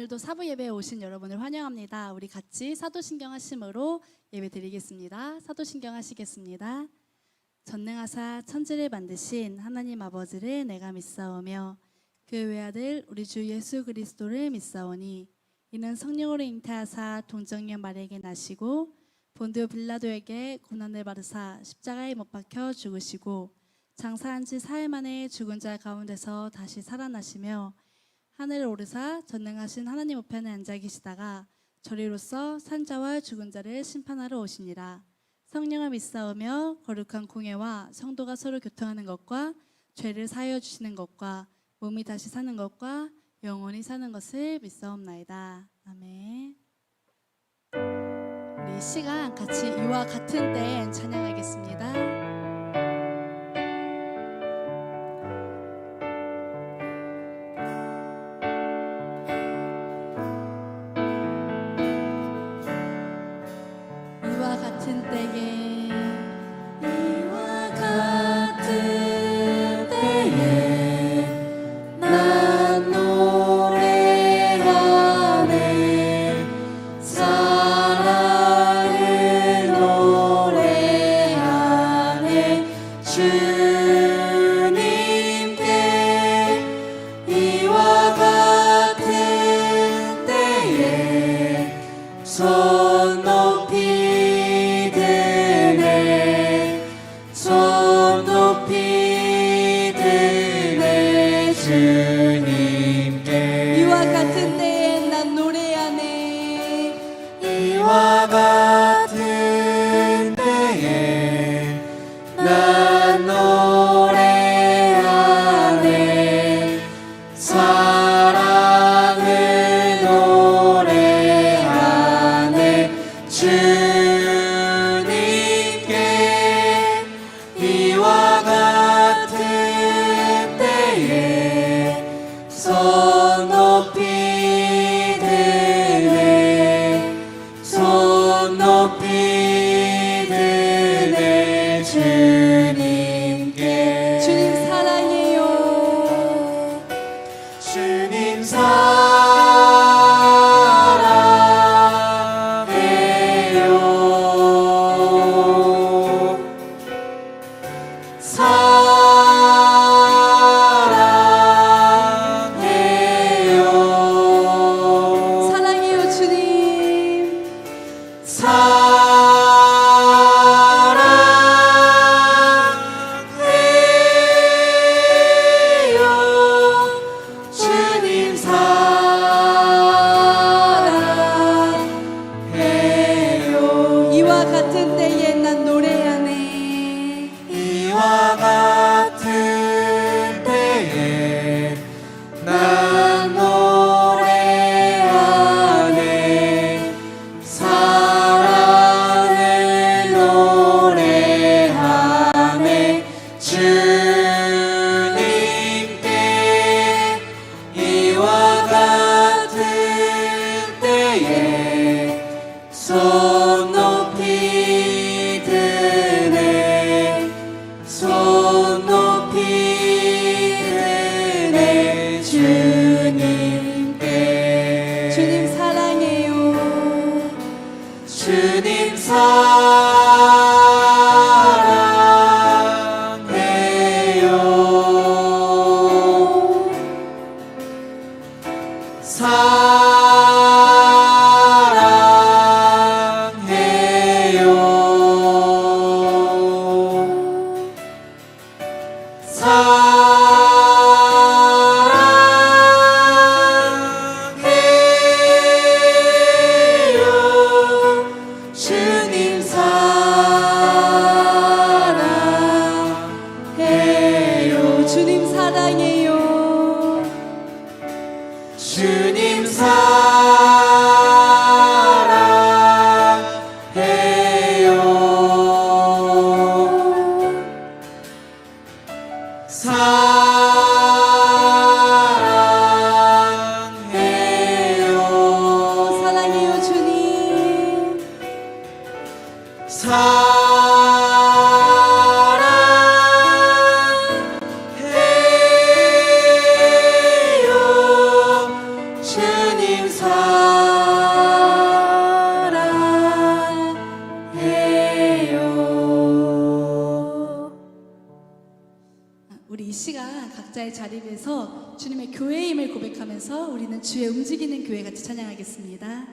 오늘도 사부 예배에 오신 여러분을 환영합니다. 우리 같이 사도신경 하심으로 예배 드리겠습니다. 사도신경 하시겠습니다. 전능하사 천지를 만드신 하나님 아버지를 내가 믿사오며 그 외아들 우리 주 예수 그리스도를 믿사오니 이는 성령으로 잉태하사 동정녀 마리아에게 나시고 본디오 빌라도에게 고난을 받으사 십자가에 못 박혀 죽으시고 장사한 지 사흘 만에 죽은 자 가운데서 다시 살아나시며 하늘을 오르사 전능하신 하나님 우편에 앉아 계시다가 저리로서 산자와 죽은 자를 심판하러 오시니라. 성령을 믿사오며 거룩한 공예와 성도가 서로 교통하는 것과 죄를 사하여 주시는 것과 몸이 다시 사는 것과 영원히 사는 것을 믿사옵나이다. 아멘. 우리 이 시간 같이 이와 같은 때엔 찬양하겠습니다. 이와 같은 때에 이와 같은 때에 난 노래하네 사랑을 노래하네 주님께 이와 같은 때에 손 높이 주님께 이와 같은 때에 난 노래하네 이와 같은 때에 난 노래하네 사랑을 노래하네 주님께 이와 같은 때에 손 높이 드네 손 높이 드네 주님께 주님 사랑해요 주님 손 높이 드네 손 높이 드네 주님께 주님 사랑해요 주님 사랑해요 주님 각자의 자리에서 주님의 교회임을 고백하면서 우리는 주의 움직이는 교회 같이 찬양하겠습니다.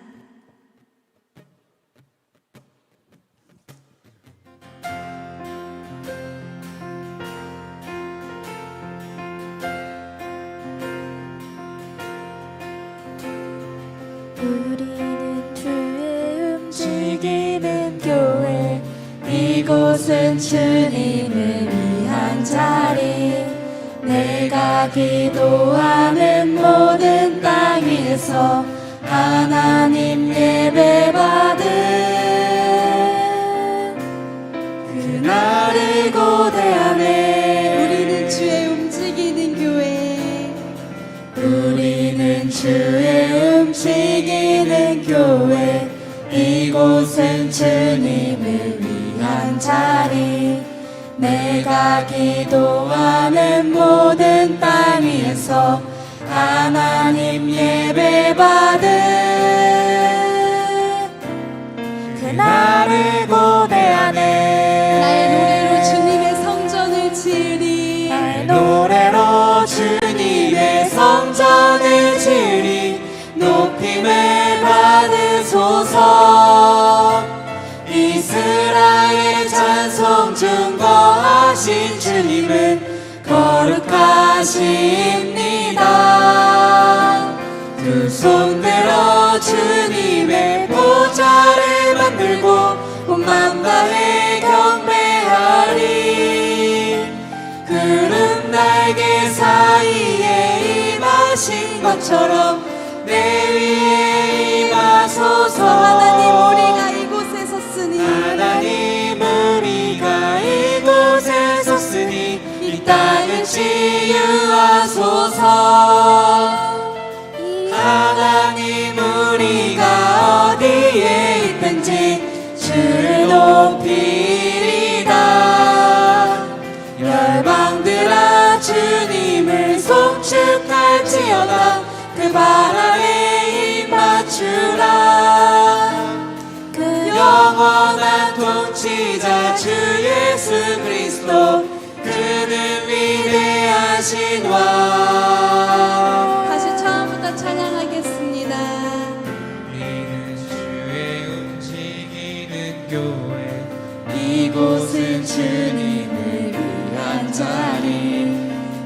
우리는 주의 움직이는 교회, 이곳은 주님을 위한 자리. 내가 기도하는 모든 땅 위에서 하나님 예배받은 그날을 고대하네. 우리는 주의 움직이는 교회, 우리는 주의 움직이는 교회, 이곳은 주님을 위한 자리. 내가 기도하는 모든 땅 위에서 하나님 예배받은 그날을 고대하네. 나의 노래로 주님의 성전을 지으리. 나의 노래로 주님의 성전을 지으리. 높임을 받으소서. 이스라엘 찬송 증거하신 주님은 거룩하십니다. 두 손 들어 주님의 보좌를 만들고 온 맘 다해 경배하리. 구름 날개 사이에 임하신 것처럼 내 위에 임하소서. 하나님 우리가 이곳에 섰으니, 하나님 우리가 이곳에 섰으니 이 땅을 치유하소서. 하나님 우리가 어디에 있든지 주를 높이리다. 열방들아 주님을 송축할지어다. 그 발 아래 힘 맞추라. 그 영원한 통치자 주 예수 그리스도, 그는 위대하신 왕. 다시 처음부터 찬양하겠습니다. 우리는 주의 움직이는 교회, 이곳은 주님을 위한 자리.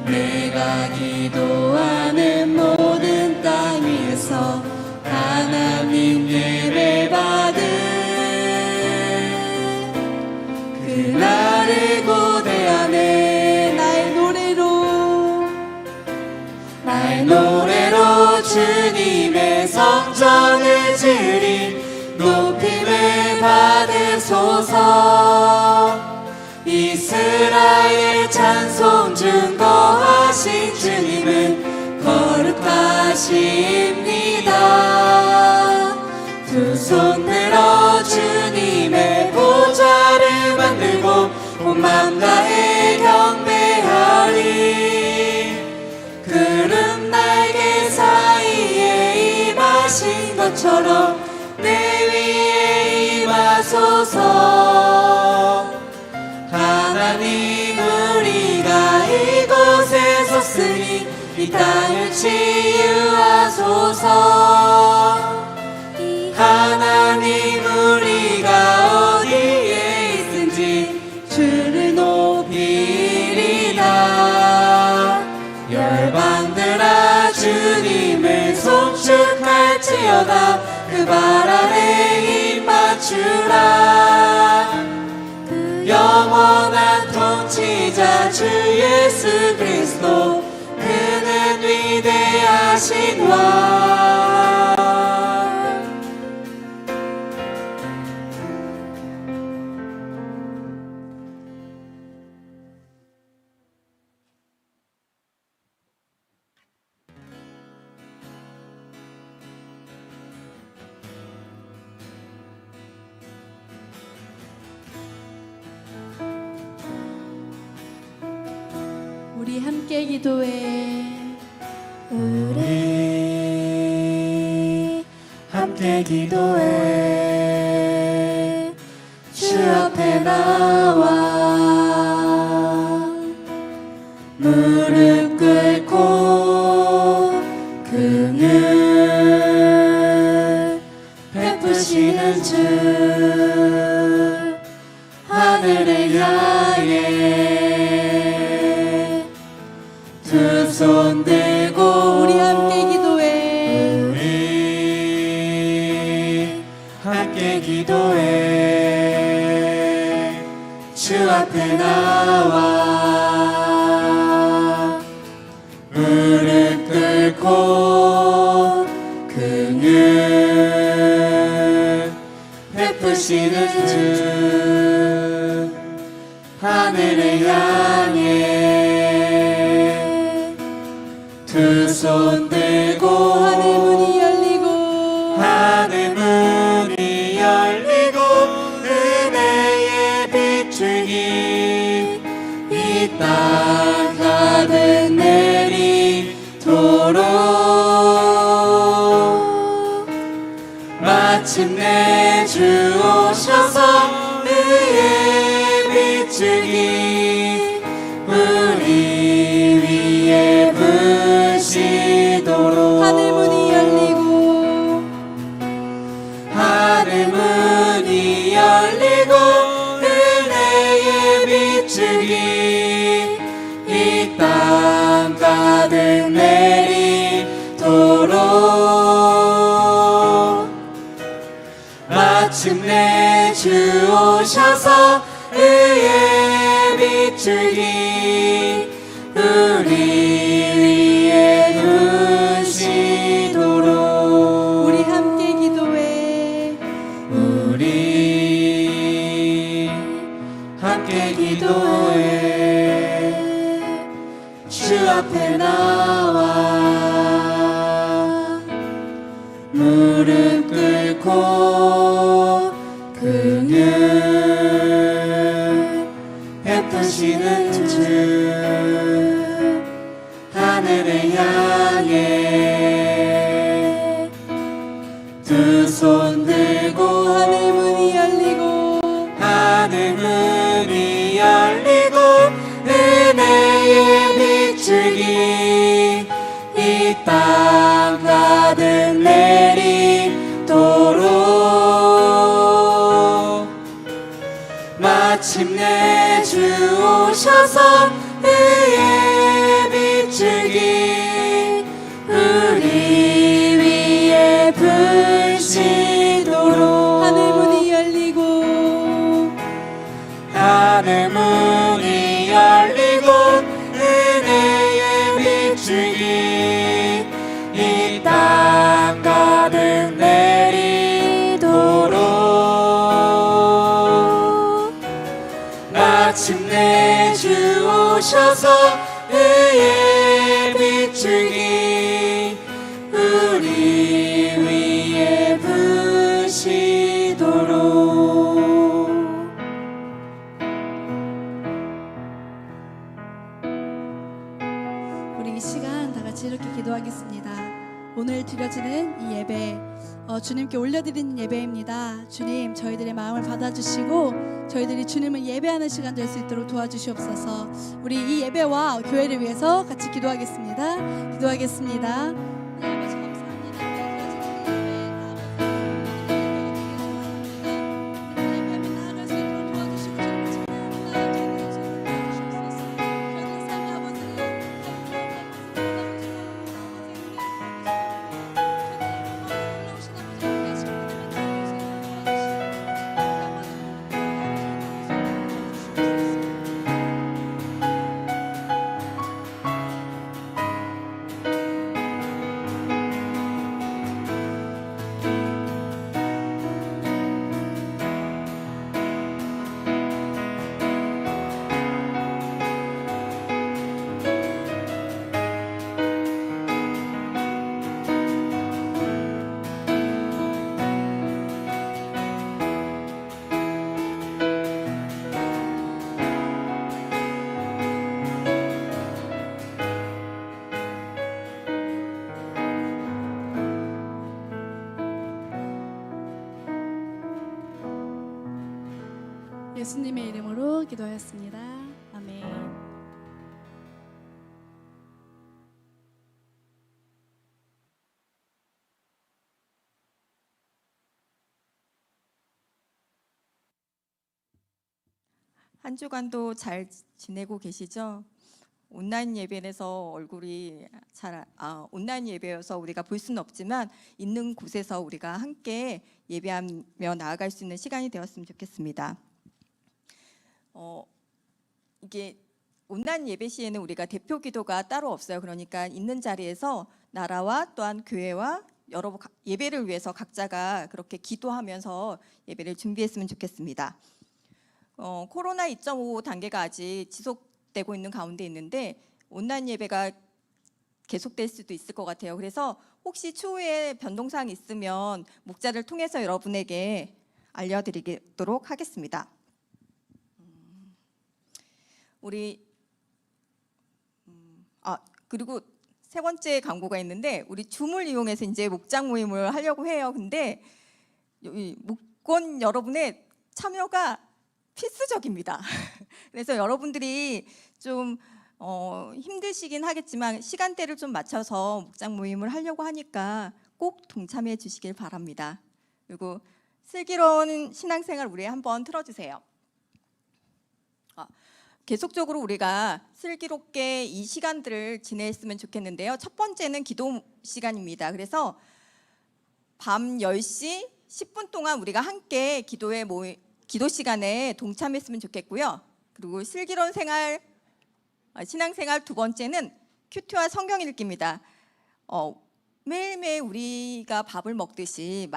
내가 기도하는 모든 땅 위에서 하나님 예배받은 그날을 고대하네. 나의 노래로 주님의 성전을 지으리. 높임을 받으소서. 이스라엘 찬송 증거하신 주님은 거룩하십니다. 두 손 들어 주님의 보좌를 만들고 온 맘 다해 경배하리. 구름 날개 사이에 임하신 것처럼 내 위에 임하소서. 하나님 우리가 이곳에 섰으니 이 땅을 치유하소서. 하나님 우리가 어디에 있든지 주를 높이리다. 열방들아 주님을 송축할지어다. 그 발 아래 힘 맞추라. 영원한 통치자 주 예수 그리스도, 그는 위대하신 왕. 우리 함께 기도해. 우리 함께 기도해. 주 앞에 나와 무릎 꿇 긍휼 베푸시는 주 하늘을 향해 두 손 들고 하늘 문이 열리고 하늘 문이 열리고 은혜의 비추기 이 땅 가득 내리도록 마침내 주 오셔서 의의 비추기 우리 위에 부시도록 하늘 문이 열리고 하늘 문이 열리고 은혜의 비추기 이 땅 가득 내리도록 마침내 주 오셔서 의의 비추기 우리 위에 부시도록 우리 함께 기도해 우리 함께 기도해 주 앞에 나와 무릎 꿇고 긍휼 베푸시는 주 하늘을 향해 두 손 들고 하늘 문이 열리고 하늘 문이 열리고 은혜의 비추기 이 땅 가득 내리도록 마침내 주 오셔서 의의 비추기 우리 위에 부시도록 하늘 문이 열리고 하늘 문이 열리고 은혜의 비추기 이 땅 가득 내리도록 마침내 주 오셔서 의의 비추기 우리 위에 부시도록 우리 이 시간 다 같이 이렇게 기도하겠습니다. 오늘 드려지는 이 예배 주님께 올려드리는 예배입니다. 주님, 저희들의 마음을 받아주시고 저희들이 주님을 예배하는 시간 될 수 있도록 도와주시옵소서. 우리 이 예배와 교회를 위해서 같이 기도하겠습니다. 기도하겠습니다. 하나님 아버지 감사합니다. 하나님 앞에 나아갈 수 있도록 도와주시고 주님을 찬양합니다. 도와주시옵소서. 저희들의 삶의 아버지를 예수님의 이름으로 기도하였습니다. 아멘. 한 주간도 잘 지내고 계시죠? 온라인 예배에서 얼굴이 온라인 예배여서 우리가 볼 수는 없지만 있는 곳에서 우리가 함께 예배하며 나아갈 수 있는 시간이 되었으면 좋겠습니다. 이게 온라인 예배 시에는 우리가 대표 기도가 따로 없어요. 그러니까 있는 자리에서 나라와 또한 교회와 여러 예배를 위해서 각자가 그렇게 기도하면서 예배를 준비했으면 좋겠습니다. 코로나 2.5 단계가 아직 지속되고 있는 가운데 있는데 온라인 예배가 계속될 수도 있을 것 같아요. 그래서 혹시 추후에 변동사항이 있으면 목자를 통해서 여러분에게 알려드리도록 하겠습니다. 그리고 세 번째 광고가 있는데 우리 줌을 이용해서 이제 목장 모임을 하려고 해요. 근데 여기 목권 여러분의 참여가 필수적입니다. 그래서 여러분들이 좀 힘드시긴 하겠지만 시간대를 좀 맞춰서 목장 모임을 하려고 하니까 꼭 동참해 주시길 바랍니다. 그리고 슬기로운 신앙생활 우리 한번 틀어주세요. 계속적으로 우리가 슬기롭게 이 시간들을 지냈으면 좋겠는데요. 첫 번째는 기도 시간입니다. 그래서 밤 10시 10분 동안 우리가 함께 기도 시간에 동참했으면 좋겠고요. 그리고 슬기로운 신앙생활 두 번째는 큐티와 성경 읽기입니다. 매일매일 우리가 밥을 먹듯이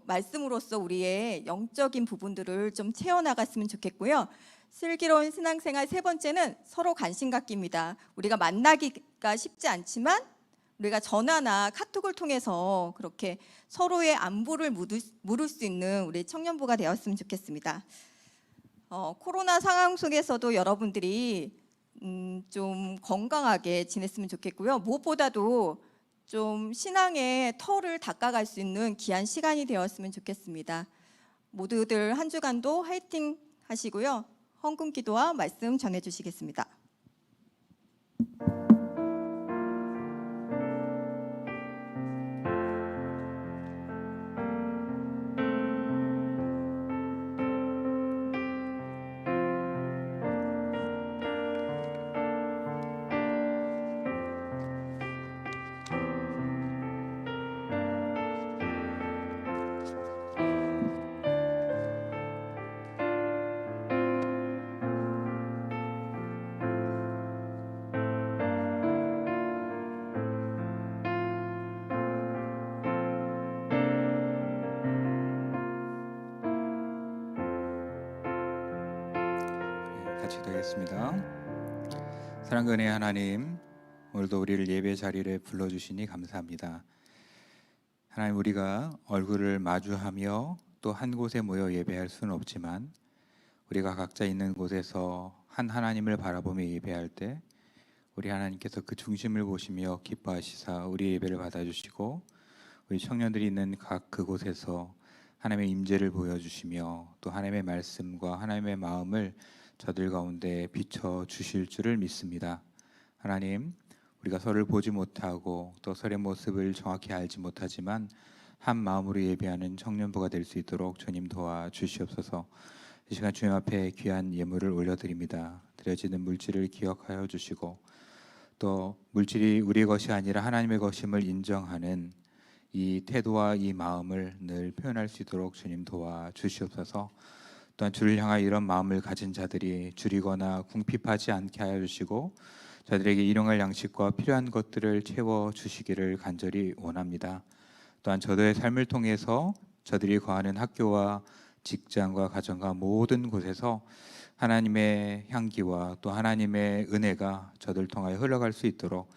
말씀으로써 우리의 영적인 부분들을 좀 채워나갔으면 좋겠고요. 슬기로운 신앙생활 세 번째는 서로 관심 갖기입니다. 우리가 만나기가 쉽지 않지만 우리가 전화나 카톡을 통해서 그렇게 서로의 안부를 물을 수 있는 우리 청년부가 되었으면 좋겠습니다. 코로나 상황 속에서도 여러분들이 좀 건강하게 지냈으면 좋겠고요. 무엇보다도 좀 신앙의 털을 닦아갈 수 있는 귀한 시간이 되었으면 좋겠습니다. 모두들 한 주간도 화이팅 하시고요. 헌금 기도와 말씀 전해 주시겠습니다. 같이 기도하겠습니다. 사랑과 은혜의 하나님, 오늘도 우리를 예배 자리에 불러주시니 감사합니다. 하나님, 우리가 얼굴을 마주하며 또 한 곳에 모여 예배할 수는 없지만 우리가 각자 있는 곳에서 한 하나님을 바라보며 예배할 때 우리 하나님께서 그 중심을 보시며 기뻐하시사 우리 예배를 받아주시고 우리 청년들이 있는 각 그곳에서 하나님의 임재를 보여주시며 또 하나님의 말씀과 하나님의 마음을 저들 가운데 비춰 주실 줄을 믿습니다. 하나님, 우리가 서로를 보지 못하고 또 서로의 모습을 정확히 알지 못하지만 한 마음으로 예배하는 청년부가 될 수 있도록 주님 도와 주시옵소서. 이 시간 주님 앞에 귀한 예물을 올려드립니다. 드려지는 물질을 기억하여 주시고 또 물질이 우리의 것이 아니라 하나님의 것임을 인정하는 이 태도와 이 마음을 늘 표현할 수 있도록 주님 도와 주시옵소서. 또한 주를 향하여 이런 마음을 가진 자들이 줄이거나 궁핍하지 않게 하여 주시고 저들에게 일용할 양식과 필요한 것들을 채워 주시기를 간절히 원합니다. 또한 저들의 삶을 통해서 저들이 거하는 학교와 직장과 가정과 모든 곳에서 하나님의 향기와 또 하나님의 은혜가 저들 통하여 흘러갈 수 있도록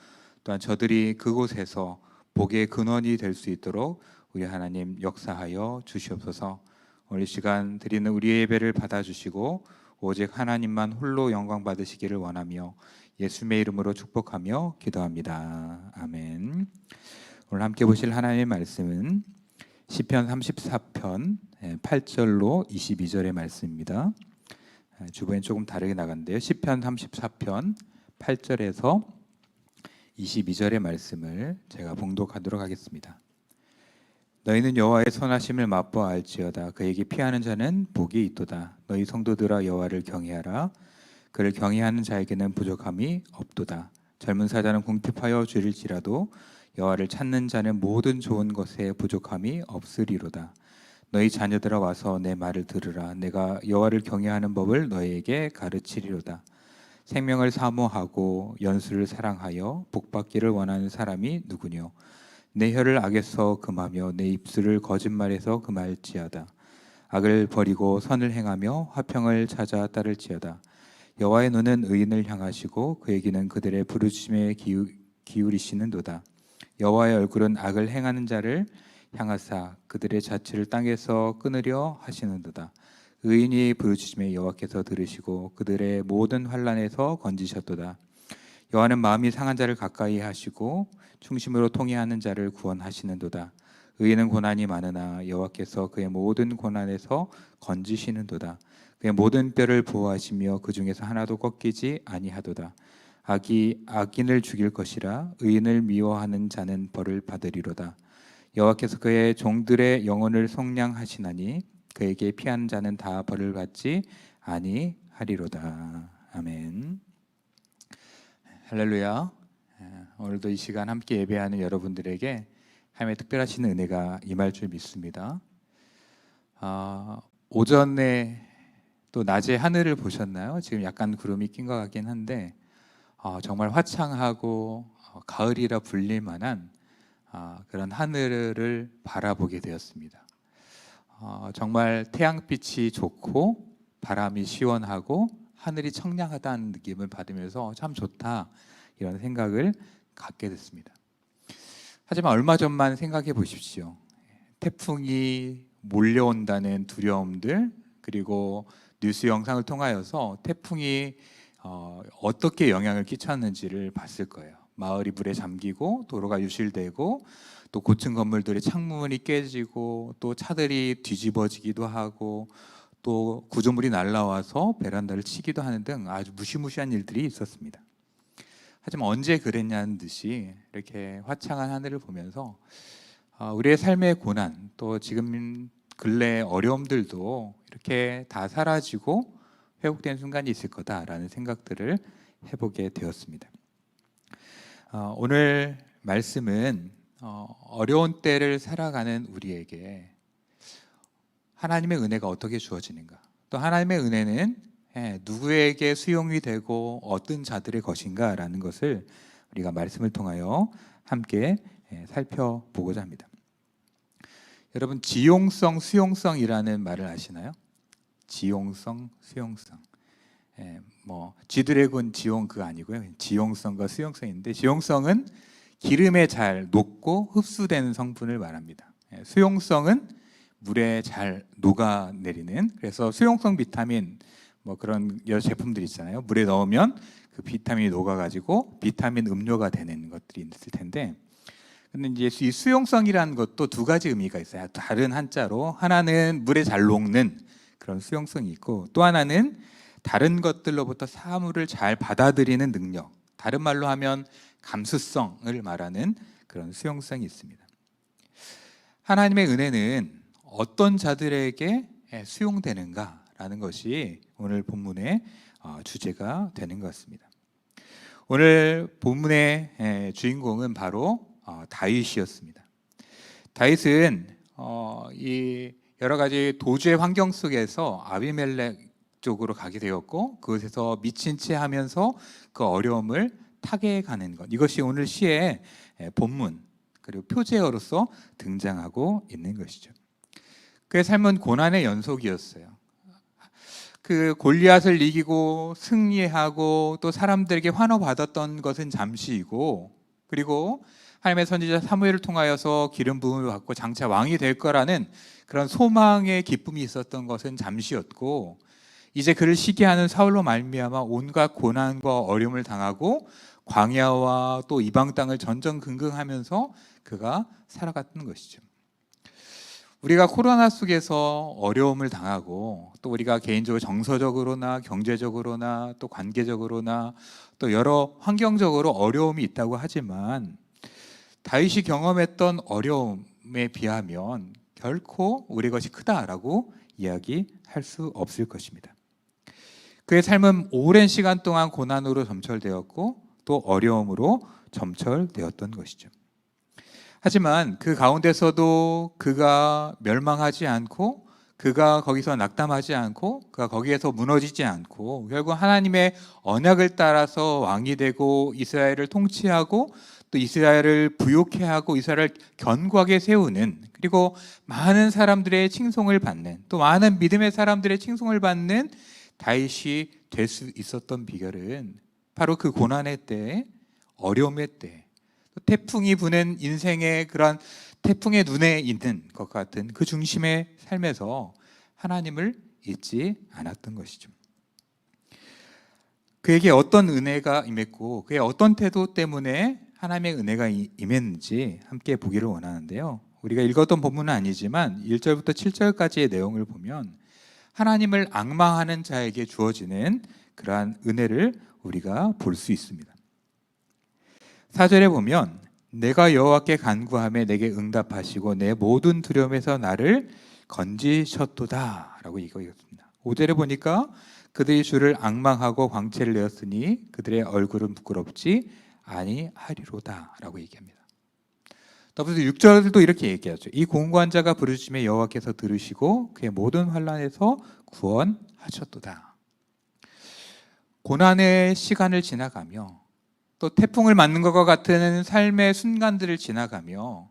또한 저들이 그곳에서 복의 근원이 될 수 있도록 우리 하나님 역사하여 주시옵소서. 오늘 이 시간 드리는 우리의 예배를 받아주시고 오직 하나님만 홀로 영광 받으시기를 원하며 예수님의 이름으로 축복하며 기도합니다. 아멘. 오늘 함께 보실 하나님의 말씀은 시편 34편 8절로 22절의 말씀입니다. 주보엔 조금 다르게 나갔는데요. 시편 34편 8절에서 22절의 말씀을 제가 봉독하도록 하겠습니다. 너희는 여호와의 선하심을 맛보아 알지어다. 그에게 피하는 자는 복이 있도다. 너희 성도들아 여호와를 경외하라. 그를 경외하는 자에게는 부족함이 없도다. 젊은 사자는 궁핍하여 줄일지라도 여호와를 찾는 자는 모든 좋은 것에 부족함이 없으리로다. 너희 자녀들아 와서 내 말을 들으라. 내가 여호와를 경외하는 법을 너희에게 가르치리로다. 생명을 사모하고 연수를 사랑하여 복받기를 원하는 사람이 누구뇨? 내 혀를 악에서 금하며 내 입술을 거짓말에서 금할지어다. 악을 버리고 선을 행하며 화평을 찾아 따를지어다. 여호와의 눈은 의인을 향하시고 그의 귀는 그들의 부르짖음에 기울이시는도다. 여호와의 얼굴은 악을 행하는 자를 향하사 그들의 자취를 땅에서 끊으려 하시는도다. 의인이 부르짖음에 여호와께서 들으시고 그들의 모든 환난에서 건지셨도다. 여호와는 마음이 상한 자를 가까이 하시고 충심으로 통회하는 자를 구원하시는도다. 의인은 고난이 많으나 여호와께서 그의 모든 고난에서 건지시는도다. 그의 모든 뼈를 보호하시며 그 중에서 하나도 꺾이지 아니하도다. 악이 악인을 죽일 것이라 의인을 미워하는 자는 벌을 받으리로다. 여호와께서 그의 종들의 영혼을 속량하시나니 그에게 피하는 자는 다 벌을 받지 아니하리로다. 아멘. 할렐루야. 오늘도 이 시간 함께 예배하는 여러분들에게 하나님의 특별하신 은혜가 임할 줄 믿습니다. 오전에 또 낮에 하늘을 보셨나요? 지금 약간 구름이 낀 것 같긴 한데 정말 화창하고 가을이라 불릴 만한 그런 하늘을 바라보게 되었습니다. 정말 태양빛이 좋고 바람이 시원하고 하늘이 청량하다는 느낌을 받으면서 참 좋다 이런 생각을 갖게 됐습니다. 하지만 얼마 전만 생각해 보십시오. 태풍이 몰려온다는 두려움들, 그리고 뉴스 영상을 통하여서 태풍이 어떻게 영향을 끼쳤는지를 봤을 거예요. 마을이 물에 잠기고 도로가 유실되고 또 고층 건물들의 창문이 깨지고 또 차들이 뒤집어지기도 하고 또 구조물이 날아와서 베란다를 치기도 하는 등 아주 무시무시한 일들이 있었습니다. 하지만 언제 그랬냐는 듯이 이렇게 화창한 하늘을 보면서 우리의 삶의 고난 또 지금 근래 어려움들도 이렇게 다 사라지고 회복된 순간이 있을 거다라는 생각들을 해보게 되었습니다. 오늘 말씀은 어려운 때를 살아가는 우리에게 하나님의 은혜가 어떻게 주어지는가, 또 하나님의 은혜는 누구에게 수용이 되고 어떤 자들의 것인가라는 것을 우리가 말씀을 통하여 함께 살펴보고자 합니다. 여러분, 지용성, 수용성이라는 말을 아시나요? 지용성, 수용성. G드래곤 지용 그거 아니고요. 지용성과 수용성인데, 지용성은 기름에 잘 녹고 흡수되는 성분을 말합니다. 수용성은 물에 잘 녹아내리는, 그래서 수용성 비타민 그런 여러 제품들 있잖아요. 물에 넣으면 그 비타민이 녹아가지고 비타민 음료가 되는 것들이 있을 텐데, 근데 이제 이 수용성이라는 것도 두 가지 의미가 있어요. 다른 한자로 하나는 물에 잘 녹는 그런 수용성이 있고, 또 하나는 다른 것들로부터 사물을 잘 받아들이는 능력, 다른 말로 하면 감수성을 말하는 그런 수용성이 있습니다. 하나님의 은혜는 어떤 자들에게 수용되는가라는 것이 오늘 본문의 주제가 되는 것 같습니다. 오늘 본문의 주인공은 바로 다윗이었습니다. 다윗은 이 여러 가지 도주의 환경 속에서 아비멜렉 쪽으로 가게 되었고, 그것에서 미친 채 하면서 그 어려움을 타개해가는 것, 이것이 오늘 시의 본문 그리고 표제어로서 등장하고 있는 것이죠. 그의 삶은 고난의 연속이었어요. 그 골리앗을 이기고 승리하고 또 사람들에게 환호받았던 것은 잠시이고, 그리고 하나님의 선지자 사무엘을 통하여서 기름 부음을 받고 장차 왕이 될 거라는 그런 소망의 기쁨이 있었던 것은 잠시였고, 이제 그를 시기하는 사울로 말미암아 온갖 고난과 어려움을 당하고 광야와 또 이방 땅을 전전긍긍하면서 그가 살아갔던 것이죠. 우리가 코로나 속에서 어려움을 당하고, 또 우리가 개인적으로 정서적으로나 경제적으로나 또 관계적으로나 또 여러 환경적으로 어려움이 있다고 하지만, 다윗이 경험했던 어려움에 비하면 결코 우리 것이 크다라고 이야기할 수 없을 것입니다. 그의 삶은 오랜 시간 동안 고난으로 점철되었고 또 어려움으로 점철되었던 것이죠. 하지만 그 가운데서도 그가 멸망하지 않고 그가 거기서 낙담하지 않고 그가 거기에서 무너지지 않고 결국 하나님의 언약을 따라서 왕이 되고 이스라엘을 통치하고 또 이스라엘을 부욕해 하고 이스라엘을 견고하게 세우는, 그리고 많은 사람들의 칭송을 받는, 또 많은 믿음의 사람들의 칭송을 받는 다윗이 될 수 있었던 비결은 바로 그 고난의 때, 어려움의 때, 태풍이 부는 인생의 그런 태풍의 눈에 있는 것 같은 그 중심의 삶에서 하나님을 잊지 않았던 것이죠. 그에게 어떤 은혜가 임했고 그의 어떤 태도 때문에 하나님의 은혜가 임했는지 함께 보기를 원하는데요. 우리가 읽었던 본문은 아니지만 1절부터 7절까지의 내용을 보면 하나님을 앙망하는 자에게 주어지는 그러한 은혜를 우리가 볼 수 있습니다. 4절에 보면 내가 여호와께 간구하며 내게 응답하시고 내 모든 두려움에서 나를 건지셨도다 라고 읽었습니다. 5절에 보니까 그들이 주를 앙망하고 광채를 내었으니 그들의 얼굴은 부끄럽지 아니하리로다 라고 얘기합니다. 더불어서 6절도 이렇게 얘기하죠. 이 공고한 자가 부르짖음에 여호와께서 들으시고 그의 모든 환난에서 구원하셨도다. 고난의 시간을 지나가며 또 태풍을 맞는 것과 같은 삶의 순간들을 지나가며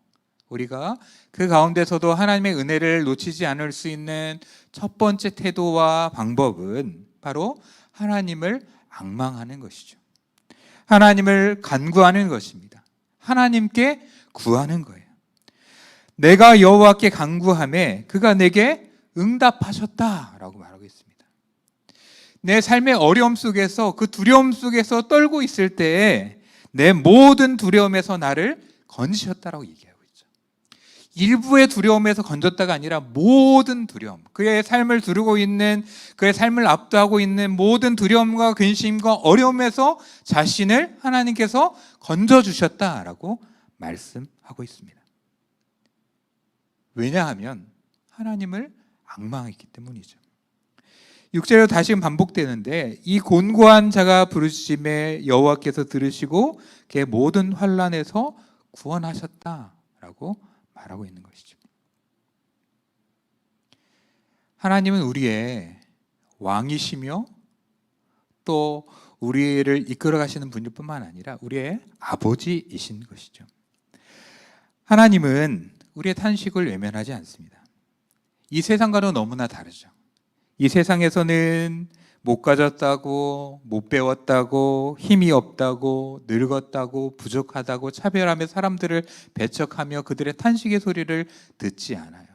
우리가 그 가운데서도 하나님의 은혜를 놓치지 않을 수 있는 첫 번째 태도와 방법은 바로 하나님을 앙망하는 것이죠. 하나님을 간구하는 것입니다. 하나님께 구하는 거예요. 내가 여호와께 간구하매 그가 내게 응답하셨다라고 말하고 있습니다. 내 삶의 어려움 속에서, 그 두려움 속에서 떨고 있을 때에 내 모든 두려움에서 나를 건지셨다라고 얘기하고 있죠. 일부의 두려움에서 건졌다가 아니라 모든 두려움, 그의 삶을 두르고 있는, 그의 삶을 압도하고 있는 모든 두려움과 근심과 어려움에서 자신을 하나님께서 건져주셨다라고 말씀하고 있습니다. 왜냐하면 하나님을 앙망했기 때문이죠. 6절로 다시금 반복되는데 이 곤고한 자가 부르짖음에 여호와께서 들으시고 그의 모든 환난에서 구원하셨다라고 말하고 있는 것이죠. 하나님은 우리의 왕이시며 또 우리를 이끌어 가시는 분일 뿐만 아니라 우리의 아버지이신 것이죠. 하나님은 우리의 탄식을 외면하지 않습니다. 이 세상과는 너무나 다르죠. 이 세상에서는 못 가졌다고, 못 배웠다고, 힘이 없다고, 늙었다고, 부족하다고 차별하며 사람들을 배척하며 그들의 탄식의 소리를 듣지 않아요.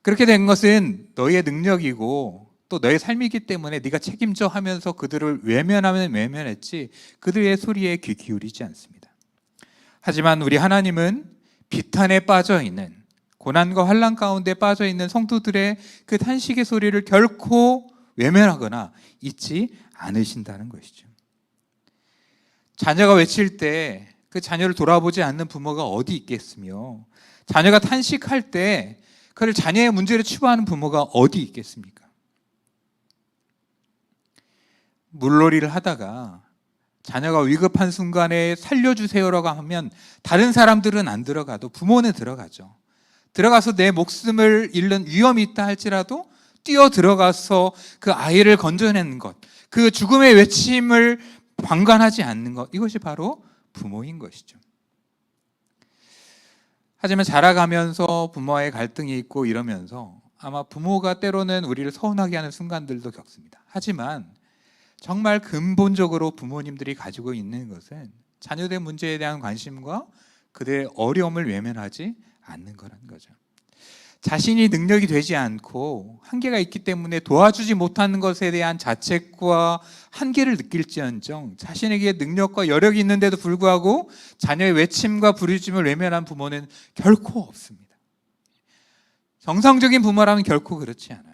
그렇게 된 것은 너의 능력이고 또 너의 삶이기 때문에 네가 책임져 하면서 그들을 외면하면 외면했지 그들의 소리에 귀 기울이지 않습니다. 하지만 우리 하나님은 비탄에 빠져 있는, 고난과 환난 가운데 빠져 있는 성도들의 그 탄식의 소리를 결코 외면하거나 잊지 않으신다는 것이죠. 자녀가 외칠 때 그 자녀를 돌아보지 않는 부모가 어디 있겠으며, 자녀가 탄식할 때 그를 자녀의 문제를 치부하는 부모가 어디 있겠습니까? 물놀이를 하다가 자녀가 위급한 순간에 살려주세요라고 하면 다른 사람들은 안 들어가도 부모는 들어가죠. 들어가서 내 목숨을 잃는 위험이 있다 할지라도 뛰어 들어가서 그 아이를 건져내는 것, 그 죽음의 외침을 방관하지 않는 것, 이것이 바로 부모인 것이죠. 하지만 자라가면서 부모와의 갈등이 있고 이러면서 아마 부모가 때로는 우리를 서운하게 하는 순간들도 겪습니다. 하지만 정말 근본적으로 부모님들이 가지고 있는 것은 자녀들 문제에 대한 관심과 그들의 어려움을 외면하지 않는 거라는 거죠. 자신이 능력이 되지 않고 한계가 있기 때문에 도와주지 못하는 것에 대한 자책과 한계를 느낄지언정 자신에게 능력과 여력이 있는데도 불구하고 자녀의 외침과 부르짖음을 외면한 부모는 결코 없습니다. 정상적인 부모라면 결코 그렇지 않아요.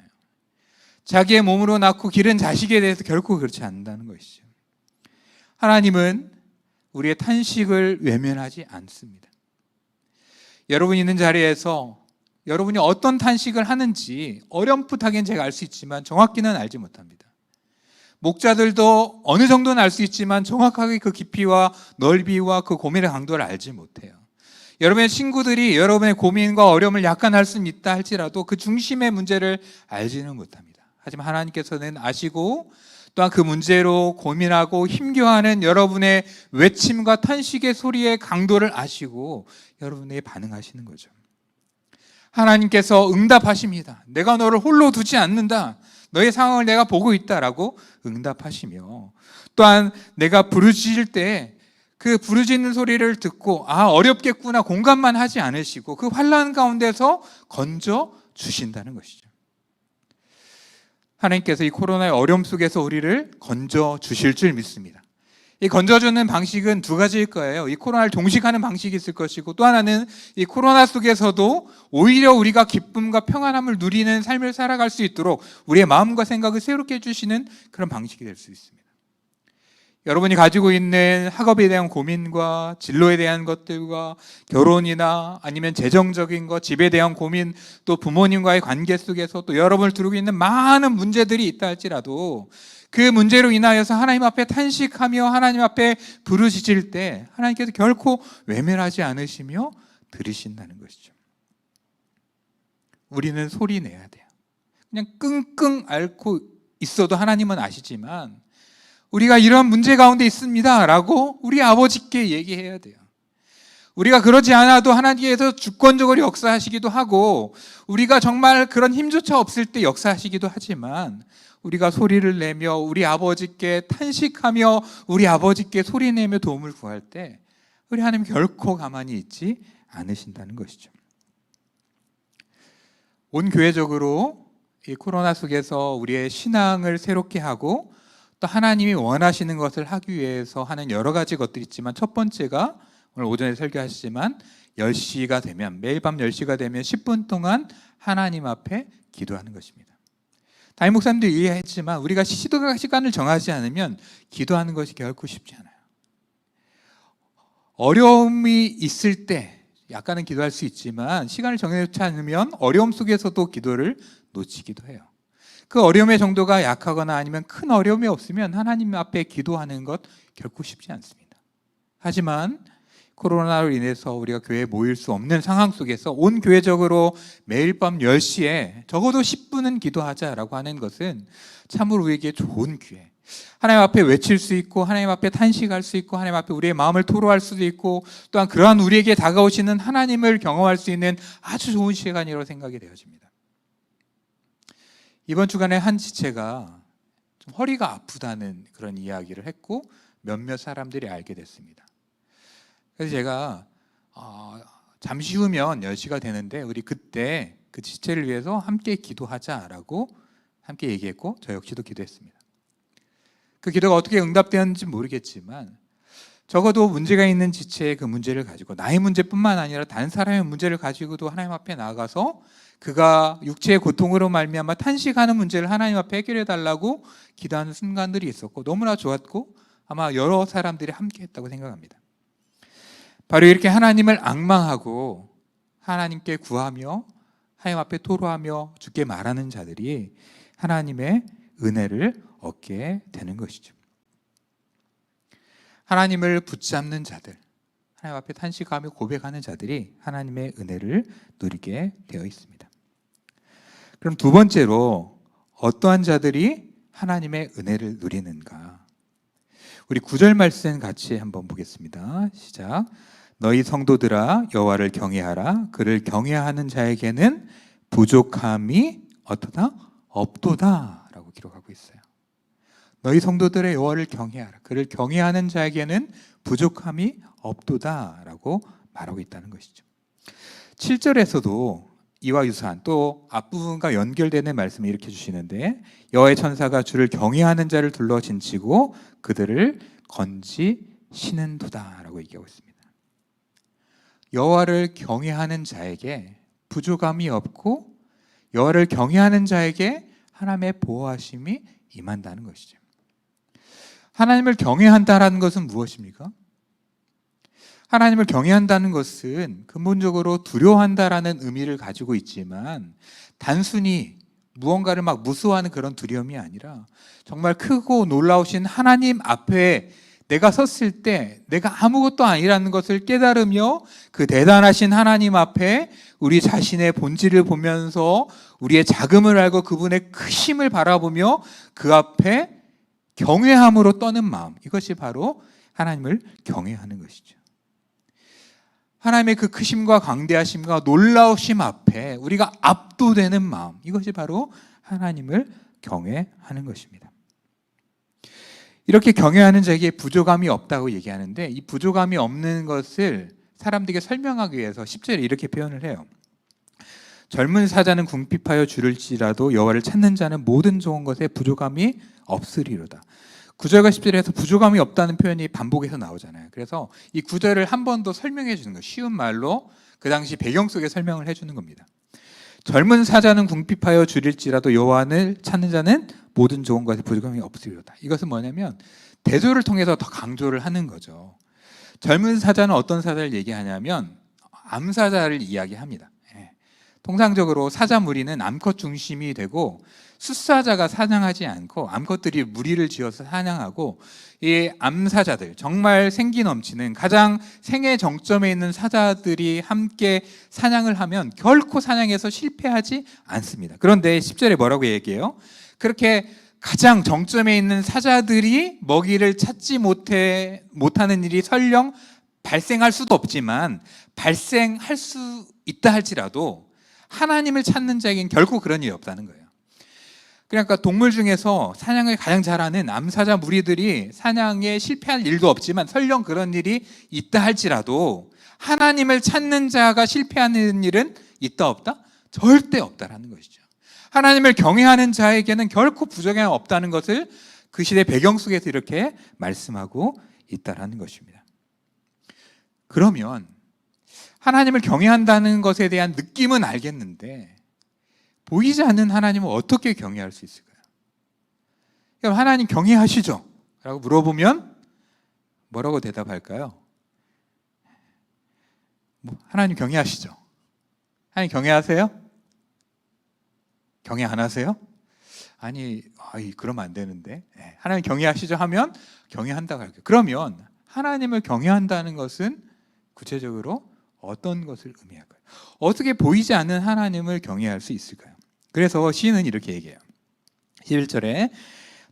자기의 몸으로 낳고 기른 자식에 대해서 결코 그렇지 않는다는 것이죠. 하나님은 우리의 탄식을 외면하지 않습니다. 여러분이 있는 자리에서 여러분이 어떤 탄식을 하는지 어렴풋하게는 제가 알 수 있지만 정확히는 알지 못합니다. 목자들도 어느 정도는 알 수 있지만 정확하게 그 깊이와 넓이와 그 고민의 강도를 알지 못해요. 여러분의 친구들이 여러분의 고민과 어려움을 약간 할 수는 있다 할지라도 그 중심의 문제를 알지는 못합니다. 하지만 하나님께서는 아시고 또한 그 문제로 고민하고 힘겨워하는 여러분의 외침과 탄식의 소리의 강도를 아시고 여러분에게 반응하시는 거죠. 하나님께서 응답하십니다. 내가 너를 홀로 두지 않는다. 너의 상황을 내가 보고 있다라고 응답하시며, 또한 내가 부르짖을 때 그 부르짖는 소리를 듣고 어렵겠구나 공감만 하지 않으시고 그 환난 가운데서 건져 주신다는 것이죠. 하나님께서 이 코로나의 어려움 속에서 우리를 건져 주실 줄 믿습니다. 이 건져주는 방식은 두 가지일 거예요. 이 코로나를 종식하는 방식이 있을 것이고, 또 하나는 이 코로나 속에서도 오히려 우리가 기쁨과 평안함을 누리는 삶을 살아갈 수 있도록 우리의 마음과 생각을 새롭게 해주시는 그런 방식이 될 수 있습니다. 여러분이 가지고 있는 학업에 대한 고민과 진로에 대한 것들과 결혼이나 아니면 재정적인 것, 집에 대한 고민, 또 부모님과의 관계 속에서 또 여러분을 두르고 있는 많은 문제들이 있다 할지라도 그 문제로 인하여서 하나님 앞에 탄식하며 하나님 앞에 부르짖을 때 하나님께서 결코 외면하지 않으시며 들으신다는 것이죠. 우리는 소리 내야 돼요. 그냥 끙끙 앓고 있어도 하나님은 아시지만 우리가 이런 문제 가운데 있습니다 라고 우리 아버지께 얘기해야 돼요. 우리가 그러지 않아도 하나님께서 주권적으로 역사하시기도 하고 우리가 정말 그런 힘조차 없을 때 역사하시기도 하지만 우리가 소리를 내며 우리 아버지께 탄식하며 우리 아버지께 소리내며 도움을 구할 때 우리 하나님 결코 가만히 있지 않으신다는 것이죠. 온 교회적으로 이 코로나 속에서 우리의 신앙을 새롭게 하고 또 하나님이 원하시는 것을 하기 위해서 하는 여러 가지 것들이 있지만 첫 번째가 오늘 오전에 설교하시지만 10시가 되면 매일 밤 10시가 되면 10분 동안 하나님 앞에 기도하는 것입니다. 담임 목사님도 이해했지만 우리가 시간을 정하지 않으면 기도하는 것이 결코 쉽지 않아요. 어려움이 있을 때 약간은 기도할 수 있지만 시간을 정해놓지 않으면 어려움 속에서도 기도를 놓치기도 해요. 그 어려움의 정도가 약하거나 아니면 큰 어려움이 없으면 하나님 앞에 기도하는 것 결코 쉽지 않습니다. 하지만 코로나로 인해서 우리가 교회에 모일 수 없는 상황 속에서 온 교회적으로 매일 밤 10시에 적어도 10분은 기도하자라고 하는 것은 참으로 우리에게 좋은 기회. 하나님 앞에 외칠 수 있고 하나님 앞에 탄식할 수 있고 하나님 앞에 우리의 마음을 토로할 수도 있고 또한 그러한 우리에게 다가오시는 하나님을 경험할 수 있는 아주 좋은 시간이라고 생각이 되어집니다. 이번 주간에 한 지체가 좀 허리가 아프다는 그런 이야기를 했고 몇몇 사람들이 알게 됐습니다. 그래서 제가 잠시 후면 10시가 되는데 우리 그때 그 지체를 위해서 함께 기도하자라고 함께 얘기했고 저 역시도 기도했습니다. 그 기도가 어떻게 응답되었는지 모르겠지만 적어도 문제가 있는 지체의 그 문제를 가지고 나의 문제뿐만 아니라 다른 사람의 문제를 가지고도 하나님 앞에 나아가서 그가 육체의 고통으로 말미암아 탄식하는 문제를 하나님 앞에 해결해 달라고 기도하는 순간들이 있었고 너무나 좋았고 아마 여러 사람들이 함께 했다고 생각합니다. 바로 이렇게 하나님을 앙망하고 하나님께 구하며 하나님 앞에 토로하며 주께 말하는 자들이 하나님의 은혜를 얻게 되는 것이죠. 하나님을 붙잡는 자들, 하나님 앞에 탄식하며 고백하는 자들이 하나님의 은혜를 누리게 되어 있습니다. 그럼 두 번째로 어떠한 자들이 하나님의 은혜를 누리는가? 우리 9절 말씀 같이 한번 보겠습니다. 시작. 너희 성도들아 여호와를 경외하라. 그를 경외하는 자에게는 부족함이 어떠다? 없도다 라고 기록하고 있어요. 너희 성도들의 여호와를 경외하라. 그를 경외하는 자에게는 부족함이 없도다 라고 말하고 있다는 것이죠. 7절에서도 이와 유사한 또 앞부분과 연결되는 말씀을 이렇게 주시는데 여호와의 천사가 주를 경외하는 자를 둘러 진치고 그들을 건지시는도다 라고 얘기하고 있습니다. 여호와를 경외하는 자에게 부족함이 없고 여호와를 경외하는 자에게 하나님의 보호하심이 임한다는 것이죠. 하나님을 경외한다라는 것은 무엇입니까? 하나님을 경외한다는 것은 근본적으로 두려워한다라는 의미를 가지고 있지만 단순히 무언가를 막 무서워하는 그런 두려움이 아니라 정말 크고 놀라우신 하나님 앞에 내가 섰을 때 내가 아무것도 아니라는 것을 깨달으며 그 대단하신 하나님 앞에 우리 자신의 본질을 보면서 우리의 작음을 알고 그분의 크심을 바라보며 그 앞에 경외함으로 떠는 마음, 이것이 바로 하나님을 경외하는 것이죠. 하나님의 그 크심과 광대하심과 놀라우심 앞에 우리가 압도되는 마음, 이것이 바로 하나님을 경외하는 것입니다. 이렇게 경외하는 자에게 부족함이 없다고 얘기하는데, 이 부족함이 없는 것을 사람들에게 설명하기 위해서 10절에 이렇게 표현을 해요. 젊은 사자는 궁핍하여 줄을지라도 여호와를 찾는 자는 모든 좋은 것에 부족함이 없으리로다. 9절과 10절에서 부족함이 없다는 표현이 반복해서 나오잖아요. 그래서 이 9절을 한 번 더 설명해 주는 거예요. 쉬운 말로 그 당시 배경 속에 설명을 해주는 겁니다. 젊은 사자는 궁핍하여 줄일지라도 여호와를 찾는 자는 모든 좋은 것에 부족함이 없으리로다. 이것은 뭐냐면 대조를 통해서 더 강조를 하는 거죠. 젊은 사자는 어떤 사자를 얘기하냐면 암사자를 이야기합니다. 통상적으로 사자 무리는 암컷 중심이 되고 숫사자가 사냥하지 않고 암컷들이 무리를 지어서 사냥하고, 이 암사자들, 정말 생기 넘치는 가장 생애 정점에 있는 사자들이 함께 사냥을 하면 결코 사냥에서 실패하지 않습니다. 그런데 10절에 뭐라고 얘기해요? 그렇게 가장 정점에 있는 사자들이 먹이를 찾지 못하는 일이 설령 발생할 수도 없지만 발생할 수 있다 할지라도 하나님을 찾는 자에겐 결코 그런 일이 없다는 거예요. 그러니까 동물 중에서 사냥을 가장 잘하는 암사자 무리들이 사냥에 실패할 일도 없지만 설령 그런 일이 있다 할지라도 하나님을 찾는 자가 실패하는 일은 있다 없다? 절대 없다라는 것이죠. 하나님을 경외하는 자에게는 결코 부족함이 없다는 것을 그 시대 배경 속에서 이렇게 말씀하고 있다라는 것입니다. 그러면 하나님을 경외한다는 것에 대한 느낌은 알겠는데 보이지 않는 하나님을 어떻게 경외할 수 있을까요? 그럼 하나님 경외하시죠? 라고 물어보면 뭐라고 대답할까요? 하나님 경외하시죠? 하나님 경외하세요? 경외 안 하세요? 아니, 그러면 안 되는데. 하나님 경외하시죠? 하면 경외한다고 할게요. 그러면 하나님을 경외한다는 것은 구체적으로 어떤 것을 의미할까요? 어떻게 보이지 않는 하나님을 경외할 수 있을까요? 그래서 시인은 이렇게 얘기해요. 11절에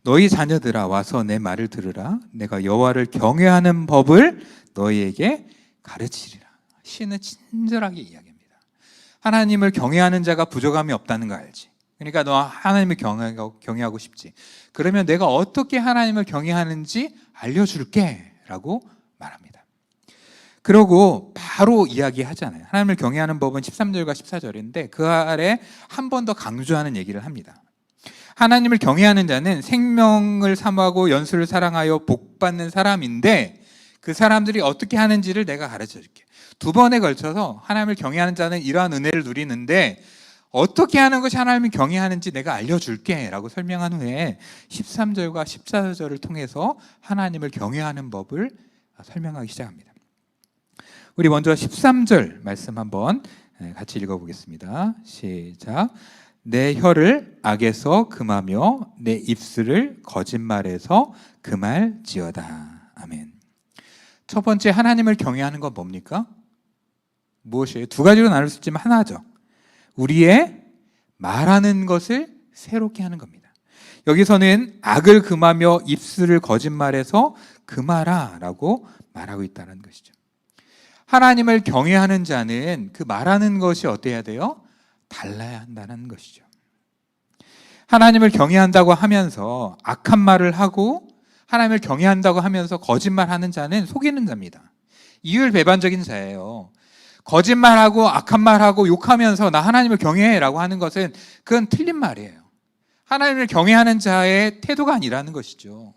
너희 자녀들아 와서 내 말을 들으라. 내가 여호와를 경외하는 법을 너희에게 가르치리라. 시인은 친절하게 이야기합니다. 하나님을 경외하는 자가 부족함이 없다는 거 알지? 그러니까 너 하나님을 경외하고 싶지? 그러면 내가 어떻게 하나님을 경외하는지 알려줄게 라고 말합니다. 그러고 바로 이야기하잖아요. 하나님을 경외하는 법은 13절과 14절인데 그 아래 한 번 더 강조하는 얘기를 합니다. 하나님을 경외하는 자는 생명을 사모하고 연수를 사랑하여 복받는 사람인데 그 사람들이 어떻게 하는지를 내가 가르쳐줄게. 두 번에 걸쳐서 하나님을 경외하는 자는 이러한 은혜를 누리는데 어떻게 하는 것이 하나님을 경외하는지 내가 알려줄게 라고 설명한 후에 13절과 14절을 통해서 하나님을 경외하는 법을 설명하기 시작합니다. 우리 먼저 13절 말씀 한번 같이 읽어보겠습니다. 시작. 내 혀를 악에서 금하며 내 입술을 거짓말에서 금할지어다. 아멘. 첫 번째 하나님을 경외하는 건 뭡니까? 무엇이에요? 두 가지로 나눌 수 있지만 하나죠. 우리의 말하는 것을 새롭게 하는 겁니다. 여기서는 악을 금하며 입술을 거짓말에서 금하라 라고 말하고 있다는 것이죠. 하나님을 경외하는 자는 그 말하는 것이 어때야 돼요? 달라야 한다는 것이죠. 하나님을 경외한다고 하면서 악한 말을 하고 하나님을 경외한다고 하면서 거짓말하는 자는 속이는 자입니다. 이율배반적인 자예요. 거짓말하고 악한 말하고 욕하면서 나 하나님을 경외해라고 하는 것은 그건 틀린 말이에요. 하나님을 경외하는 자의 태도가 아니라는 것이죠.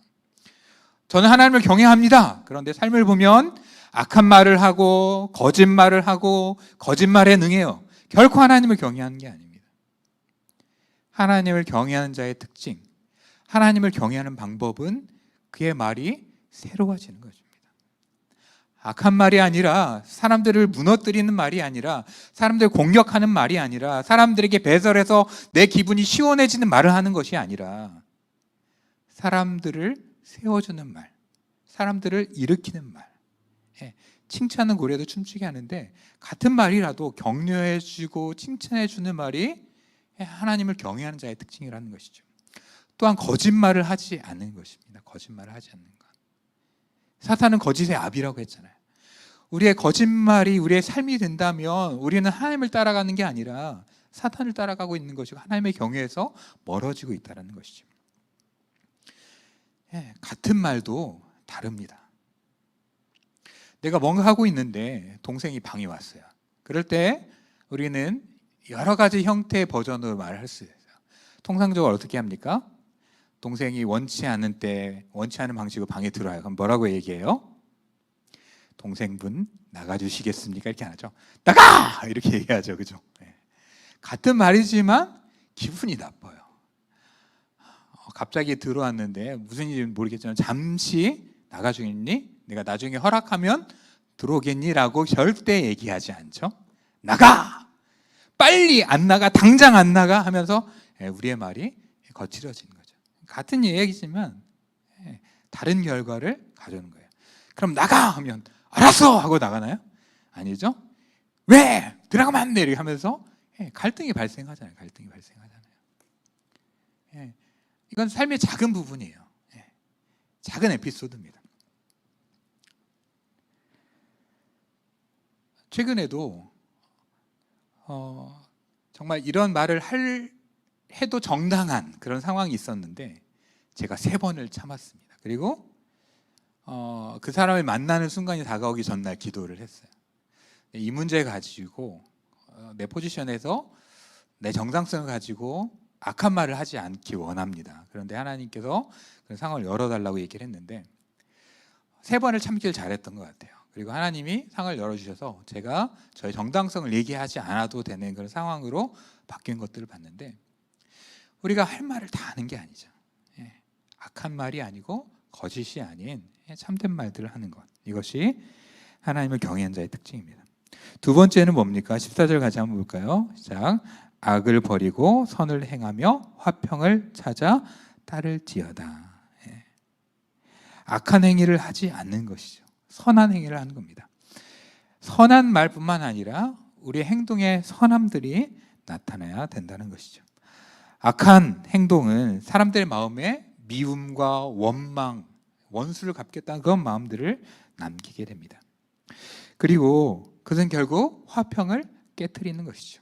저는 하나님을 경외합니다. 그런데 삶을 보면 악한 말을 하고 거짓말을 하고 거짓말에 능해요. 결코 하나님을 경외하는 게 아닙니다. 하나님을 경외하는 자의 특징, 하나님을 경외하는 방법은 그의 말이 새로워지는 것입니다. 악한 말이 아니라 사람들을 무너뜨리는 말이 아니라 사람들을 공격하는 말이 아니라 사람들에게 배설해서 내 기분이 시원해지는 말을 하는 것이 아니라 사람들을 세워주는 말, 사람들을 일으키는 말, 칭찬은 고래도 춤추게 하는데 같은 말이라도 격려해주고 칭찬해주는 말이 하나님을 경외하는 자의 특징이라는 것이죠. 또한 거짓말을 하지 않는 것입니다. 거짓말을 하지 않는 것. 사탄은 거짓의 아비라고 했잖아요. 우리의 거짓말이 우리의 삶이 된다면 우리는 하나님을 따라가는 게 아니라 사탄을 따라가고 있는 것이고 하나님의 경외에서 멀어지고 있다는 것이죠. 같은 말도 다릅니다. 내가 뭔가 하고 있는데 동생이 방에 왔어요. 그럴 때 우리는 여러 가지 형태의 버전으로 말을 할 수 있어요. 통상적으로 어떻게 합니까? 동생이 원치 않은 방식으로 방에 들어와요. 그럼 뭐라고 얘기해요? 동생분 나가주시겠습니까? 이렇게 안 하죠. 나가! 이렇게 얘기하죠. 그죠? 같은 말이지만 기분이 나빠요. 갑자기 들어왔는데 무슨 일인지 모르겠지만 잠시 나가주겠니? 내가 나중에 허락하면 들어오겠니? 라고 절대 얘기하지 않죠. 나가! 빨리 안 나가! 당장 안 나가! 하면서 우리의 말이 거칠어지는 거죠. 같은 얘기지만 다른 결과를 가져오는 거예요. 그럼 나가! 하면 알았어! 하고 나가나요? 아니죠. 왜? 들어가면 안 돼! 이렇게 하면서 갈등이 발생하잖아요. 이건 삶의 작은 부분이에요. 작은 에피소드입니다. 최근에도 정말 이런 말을 해도 정당한 그런 상황이 있었는데 제가 3번을 참았습니다. 그리고 그 사람을 만나는 순간이 다가오기 전날 기도를 했어요. 이 문제 가지고 내 포지션에서 내 정당성을 가지고 악한 말을 하지 않기 원합니다. 그런데 하나님께서 그 상황을 열어달라고 얘기를 했는데 3번을 참길 잘했던 것 같아요. 그리고 하나님이 상을 열어주셔서 제가 저의 정당성을 얘기하지 않아도 되는 그런 상황으로 바뀐 것들을 봤는데 우리가 할 말을 다 하는 게 아니죠. 악한 말이 아니고 거짓이 아닌 참된 말들을 하는 것, 이것이 하나님을 경외하는 자의 특징입니다. 두 번째는 뭡니까? 14절 같이 한번 볼까요? 시작. 악을 버리고 선을 행하며 화평을 찾아 따를지어다. 악한 행위를 하지 않는 것이죠. 선한 행위를 하는 겁니다. 선한 말뿐만 아니라 우리의 행동에 선함들이 나타나야 된다는 것이죠. 악한 행동은 사람들의 마음에 미움과 원망, 원수를 갚겠다는 그런 마음들을 남기게 됩니다. 그리고 그것은 결국 화평을 깨트리는 것이죠.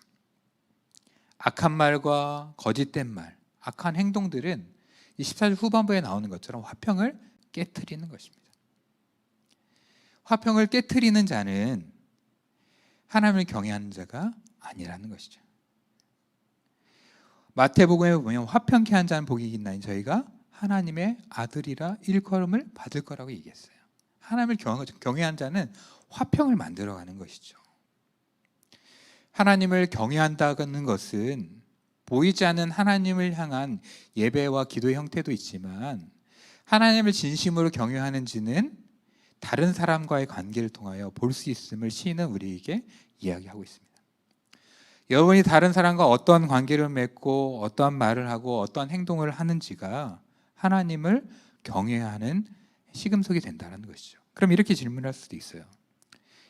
악한 말과 거짓된 말, 악한 행동들은 24절 후반부에 나오는 것처럼 화평을 깨트리는 것입니다. 화평을 깨트리는 자는 하나님을 경외하는 자가 아니라는 것이죠. 마태복음에 보면 화평케 한 자는 복이 있나니 저희가 하나님의 아들이라 일컬음을 받을 거라고 얘기했어요. 하나님을 경외한 자는 화평을 만들어가는 것이죠. 하나님을 경외한다는 것은 보이지 않는 하나님을 향한 예배와 기도의 형태도 있지만 하나님을 진심으로 경외하는지는 다른 사람과의 관계를 통하여 볼 수 있음을 시인은 우리에게 이야기하고 있습니다. 여러분이 다른 사람과 어떠한 관계를 맺고 어떠한 말을 하고 어떠한 행동을 하는지가 하나님을 경외하는 시금석이 된다는 것이죠. 그럼 이렇게 질문할 수도 있어요.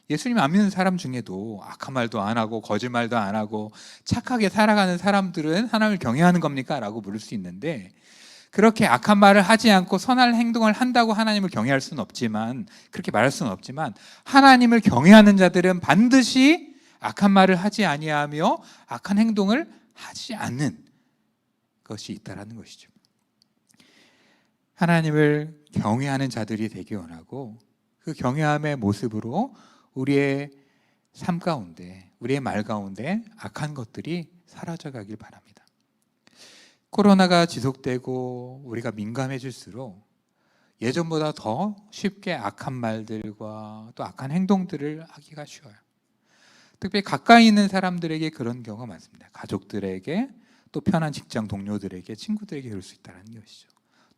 예수님 안 믿는 사람 중에도 악한 말도 안 하고 거짓말도 안 하고 착하게 살아가는 사람들은 하나님을 경외하는 겁니까? 라고 물을 수 있는데 그렇게 악한 말을 하지 않고 선한 행동을 한다고 하나님을 경외할 수는 없지만 그렇게 말할 수는 없지만 하나님을 경외하는 자들은 반드시 악한 말을 하지 아니하며 악한 행동을 하지 않는 것이 있다라는 것이죠. 하나님을 경외하는 자들이 되기 원하고 그 경외함의 모습으로 우리의 삶 가운데 우리의 말 가운데 악한 것들이 사라져가길 바랍니다. 코로나가 지속되고 우리가 민감해질수록 예전보다 더 쉽게 악한 말들과 또 악한 행동들을 하기가 쉬워요. 특별히 가까이 있는 사람들에게 그런 경우가 많습니다. 가족들에게 또 편한 직장 동료들에게 친구들에게 그럴 수 있다는 것이죠.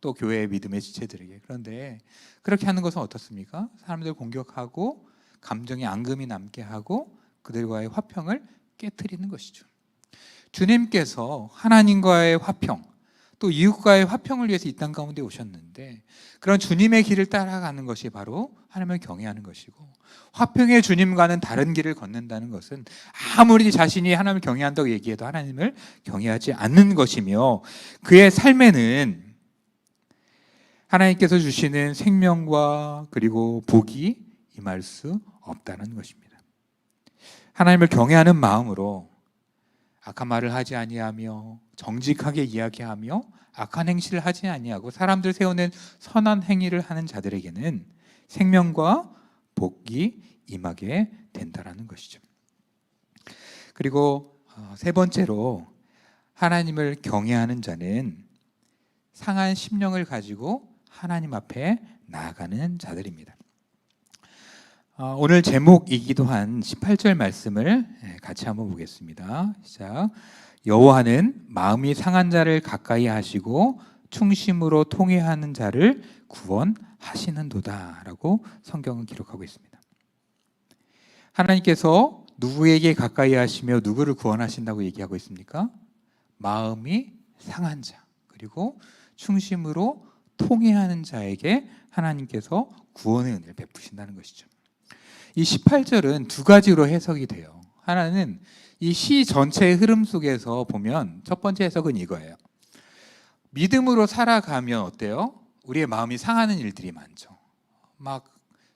또 교회의 믿음의 지체들에게. 그런데 그렇게 하는 것은 어떻습니까? 사람들 공격하고 감정의 앙금이 남게 하고 그들과의 화평을 깨트리는 것이죠. 주님께서 하나님과의 화평, 또 이웃과의 화평을 위해서 이 땅 가운데 오셨는데, 그런 주님의 길을 따라가는 것이 바로 하나님을 경외하는 것이고, 화평의 주님과는 다른 길을 걷는다는 것은 아무리 자신이 하나님을 경외한다고 얘기해도 하나님을 경외하지 않는 것이며, 그의 삶에는 하나님께서 주시는 생명과 그리고 복이 임할 수 없다는 것입니다. 하나님을 경외하는 마음으로 악한 말을 하지 아니하며 정직하게 이야기하며 악한 행실을 하지 아니하고 사람들 세우는 선한 행위를 하는 자들에게는 생명과 복이 임하게 된다라는 것이죠. 그리고 세 번째로, 하나님을 경외하는 자는 상한 심령을 가지고 하나님 앞에 나아가는 자들입니다. 오늘 제목이기도 한 18절 말씀을 같이 한번 보겠습니다. 시작. 여호와는 마음이 상한 자를 가까이 하시고 충심으로 통회하는 자를 구원하시는도다 라고 성경은 기록하고 있습니다. 하나님께서 누구에게 가까이 하시며 누구를 구원하신다고 얘기하고 있습니까? 마음이 상한 자, 그리고 충심으로 통회하는 자에게 하나님께서 구원의 은혜를 베푸신다는 것이죠. 이 18절은 두 가지로 해석이 돼요. 하나는 이 시 전체의 흐름 속에서 보면 첫 번째 해석은 이거예요. 믿음으로 살아가면 어때요? 우리의 마음이 상하는 일들이 많죠. 막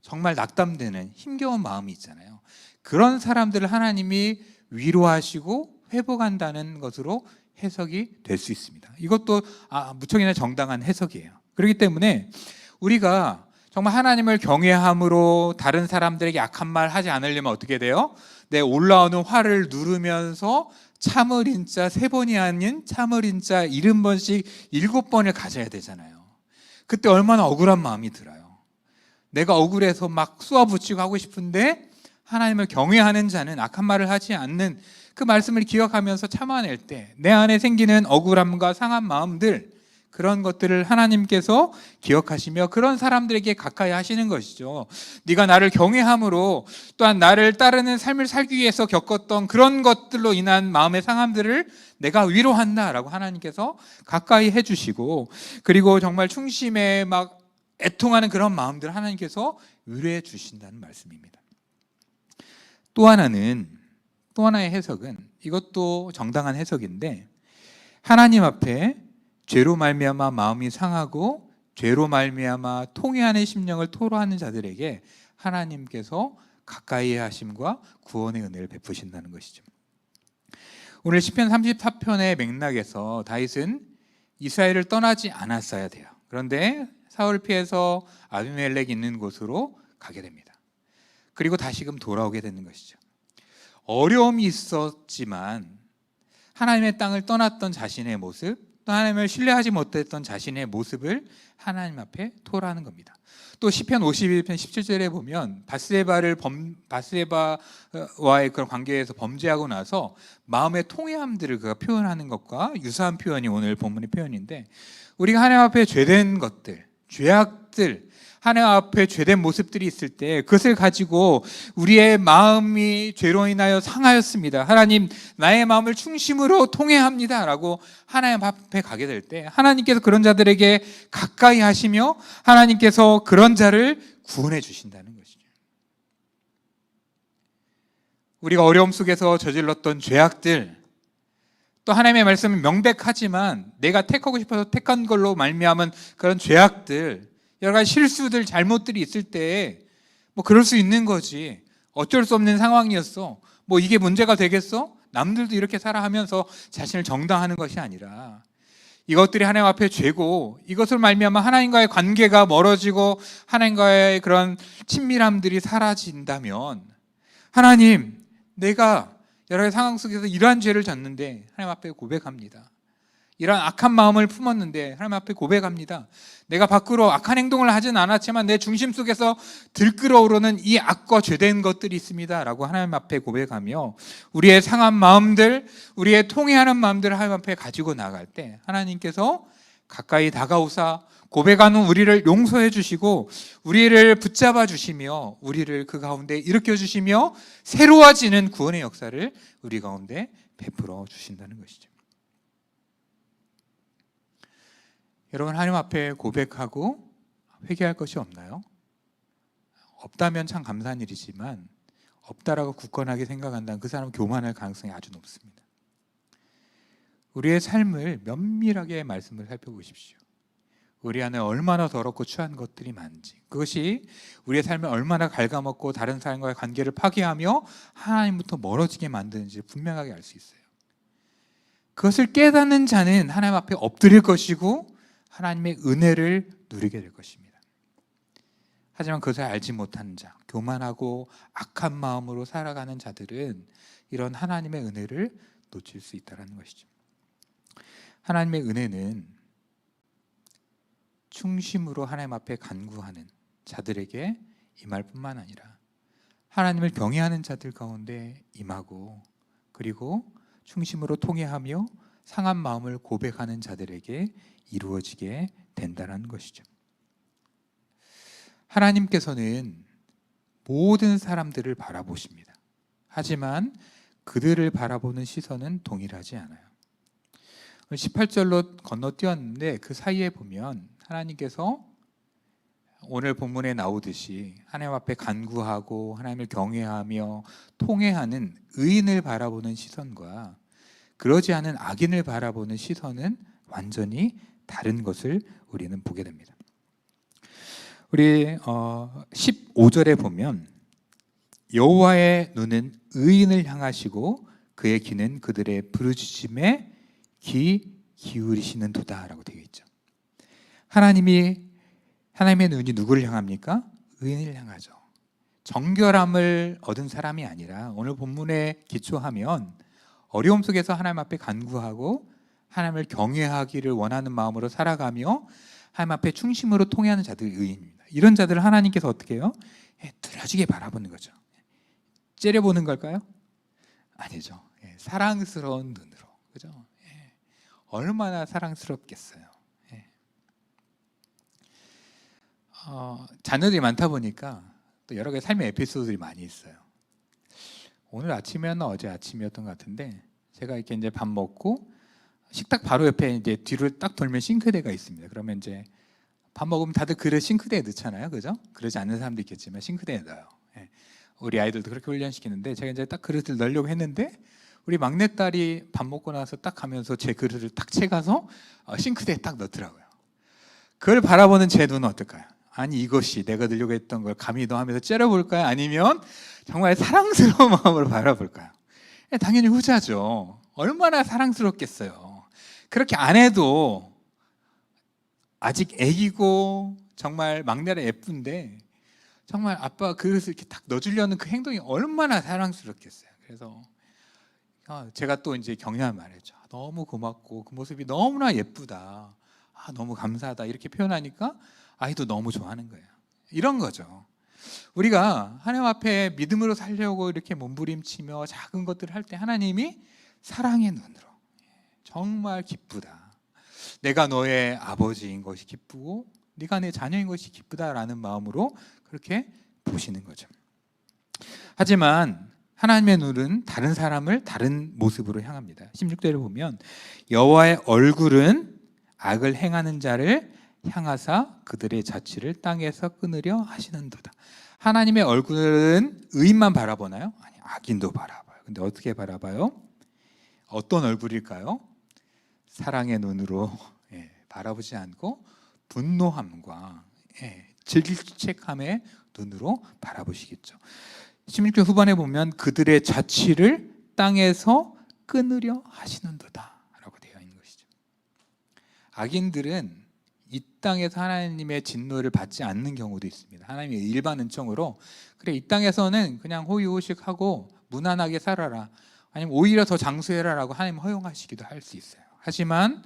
정말 낙담되는 힘겨운 마음이 있잖아요. 그런 사람들을 하나님이 위로하시고 회복한다는 것으로 해석이 될 수 있습니다. 이것도 무척이나 정당한 해석이에요. 그렇기 때문에 우리가 정말 하나님을 경외함으로 다른 사람들에게 악한 말 하지 않으려면 어떻게 돼요? 내 올라오는 화를 누르면서 참을 인자 3번이 아닌 참을 인자 70번씩 7번을 가져야 되잖아요. 그때 얼마나 억울한 마음이 들어요. 내가 억울해서 막 쏘아붙이고 하고 싶은데 하나님을 경외하는 자는 악한 말을 하지 않는 그 말씀을 기억하면서 참아낼 때 내 안에 생기는 억울함과 상한 마음들, 그런 것들을 하나님께서 기억하시며 그런 사람들에게 가까이 하시는 것이죠. 네가 나를 경외함으로 또한 나를 따르는 삶을 살기 위해서 겪었던 그런 것들로 인한 마음의 상함들을 내가 위로한다라고 하나님께서 가까이 해주시고, 그리고 정말 충심에 막 애통하는 그런 마음들을 하나님께서 위로해 주신다는 말씀입니다. 또 하나의 해석은, 이것도 정당한 해석인데, 하나님 앞에 죄로 말미암아 마음이 상하고 죄로 말미암아 통회하는 심령을 토로하는 자들에게 하나님께서 가까이 하심과 구원의 은혜를 베푸신다는 것이죠. 오늘 시편 34편의 맥락에서 다윗은 이스라엘을 떠나지 않았어야 돼요. 그런데 사울을 피해서 아비멜렉 있는 곳으로 가게 됩니다. 그리고 다시금 돌아오게 되는 것이죠. 어려움이 있었지만 하나님의 땅을 떠났던 자신의 모습, 또 하나님을 신뢰하지 못했던 자신의 모습을 하나님 앞에 토로하는 겁니다. 또 시편 51편 17절에 보면 바스에바와의 그런 관계에서 범죄하고 나서 마음의 통회함들을 그가 표현하는 것과 유사한 표현이 오늘 본문의 표현인데, 우리가 하나님 앞에 죄된 것들, 죄악들, 하나님 앞에 죄된 모습들이 있을 때 그것을 가지고 우리의 마음이 죄로 인하여 상하였습니다, 하나님 나의 마음을 충심으로 통회합니다 라고 하나님 앞에 가게 될 때 하나님께서 그런 자들에게 가까이 하시며 하나님께서 그런 자를 구원해 주신다는 것이죠. 우리가 어려움 속에서 저질렀던 죄악들, 또 하나님의 말씀은 명백하지만 내가 택하고 싶어서 택한 걸로 말미암은 그런 죄악들, 여러 가지 실수들, 잘못들이 있을 때 그럴 수 있는 거지, 어쩔 수 없는 상황이었어, 이게 문제가 되겠어? 남들도 이렇게 살아 하면서 자신을 정당하는 것이 아니라 이것들이 하나님 앞에 죄고, 이것을 말미암아 하나님과의 관계가 멀어지고 하나님과의 그런 친밀함들이 사라진다면, 하나님 내가 여러 가지 상황 속에서 이러한 죄를 졌는데 하나님 앞에 고백합니다. 이런 악한 마음을 품었는데 하나님 앞에 고백합니다. 내가 밖으로 악한 행동을 하진 않았지만 내 중심 속에서 들끓어오르는 이 악과 죄된 것들이 있습니다 라고 하나님 앞에 고백하며 우리의 상한 마음들, 우리의 통회하는 마음들을 하나님 앞에 가지고 나갈 때 하나님께서 가까이 다가오사 고백하는 우리를 용서해 주시고 우리를 붙잡아 주시며 우리를 그 가운데 일으켜 주시며 새로워지는 구원의 역사를 우리 가운데 베풀어 주신다는 것이죠. 여러분 하나님 앞에 고백하고 회개할 것이 없나요? 없다면 참 감사한 일이지만 없다라고 굳건하게 생각한다면 그 사람은 교만할 가능성이 아주 높습니다. 우리의 삶을 면밀하게 말씀을 살펴보십시오. 우리 안에 얼마나 더럽고 추한 것들이 많은지, 그것이 우리의 삶을 얼마나 갉아먹고 다른 사람과의 관계를 파괴하며 하나님부터 멀어지게 만드는지 분명하게 알 수 있어요. 그것을 깨닫는 자는 하나님 앞에 엎드릴 것이고 하나님의 은혜를 누리게 될 것입니다. 하지만 그것을 알지 못하는 자, 교만하고 악한 마음으로 살아가는 자들은 이런 하나님의 은혜를 놓칠 수 있다는 것이죠. 하나님의 은혜는 충심으로 하나님 앞에 간구하는 자들에게 임할 뿐만 아니라 하나님을 경외하는 자들 가운데 임하고, 그리고 충심으로 통회하며 상한 마음을 고백하는 자들에게 이루어지게 된다는 것이죠. 하나님께서는 모든 사람들을 바라보십니다. 하지만 그들을 바라보는 시선은 동일하지 않아요. 18절로 건너뛰었는데 그 사이에 보면 하나님께서 오늘 본문에 나오듯이 하나님 앞에 간구하고 하나님을 경외하며 통회하는 의인을 바라보는 시선과 그러지 않은 악인을 바라보는 시선은 완전히 다른 것을 우리는 보게 됩니다. 우리 15절에 보면 여호와의 눈은 의인을 향하시고 그의 귀는 그들의 부르짖음에 귀 기울이시는 도다라고 되어 있죠. 하나님의 눈이 누구를 향합니까? 의인을 향하죠. 정결함을 얻은 사람이 아니라 오늘 본문에 기초하면 어려움 속에서 하나님 앞에 간구하고 하나님을 경외하기를 원하는 마음으로 살아가며 하나님 앞에 충심으로 통회하는 자들이 의인입니다. 이런 자들을 하나님께서 어떻게 해요? 뚫어지게 바라보는 거죠. 째려보는 걸까요? 아니죠. 사랑스러운 눈으로, 그죠? 얼마나 사랑스럽겠어요. 자녀들이 많다 보니까 또 여러 가지 삶의 에피소드들이 많이 있어요. 오늘 아침이었나 어제 아침이었던 것 같은데 제가 이렇게 이제 밥 먹고 식탁 바로 옆에 이제 뒤를 딱 돌면 싱크대가 있습니다. 그러면 이제 밥 먹으면 다들 그릇 싱크대에 넣잖아요, 그죠? 그러지 않는 사람도 있겠지만 싱크대에 넣어요. 우리 아이들도 그렇게 훈련시키는데 제가 이제 딱 그릇을 넣으려고 했는데 우리 막내딸이 밥 먹고 나서 딱 가면서 제 그릇을 딱 채가서 싱크대에 딱 넣더라고요. 그걸 바라보는 제 눈은 어떨까요? 아니 이것이 내가 넣으려고 했던 걸 감히 너 하면서 째려볼까요? 아니면 정말 사랑스러운 마음으로 바라볼까요? 당연히 후자죠. 얼마나 사랑스럽겠어요. 그렇게 안 해도 아직 애기고 정말 막내라 예쁜데 정말 아빠가 그릇을 이렇게 딱 넣어주려는 그 행동이 얼마나 사랑스럽겠어요. 그래서 제가 또 이제 격려한 말했죠. 너무 고맙고 그 모습이 너무나 예쁘다. 너무 감사하다. 이렇게 표현하니까 아이도 너무 좋아하는 거예요. 이런 거죠. 우리가 하나님 앞에 믿음으로 살려고 이렇게 몸부림치며 작은 것들을 할 때 하나님이 사랑의 눈으로 정말 기쁘다. 내가 너의 아버지인 것이 기쁘고 네가 내 자녀인 것이 기쁘다라는 마음으로 그렇게 보시는 거죠. 하지만 하나님의 눈은 다른 사람을 다른 모습으로 향합니다. 16절을 보면 여호와의 얼굴은 악을 행하는 자를 향하사 그들의 자취를 땅에서 끊으려 하시는도다. 하나님의 얼굴은 의인만 바라보나요? 아니, 악인도 바라봐요. 근데 어떻게 바라봐요? 어떤 얼굴일까요? 사랑의 눈으로 바라보지 않고 분노함과 질책함의 눈으로 바라보시겠죠. 16절 후반에 보면 그들의 자취를 땅에서 끊으려 하시는도다 라고 되어 있는 것이죠. 악인들은 이 땅에서 하나님의 진노를 받지 않는 경우도 있습니다. 하나님의 일반 은총으로 그래 이 땅에서는 그냥 호의호식하고 무난하게 살아라, 아니면 오히려 더 장수해라 라고 하나님 허용하시기도 할 수 있어요. 하지만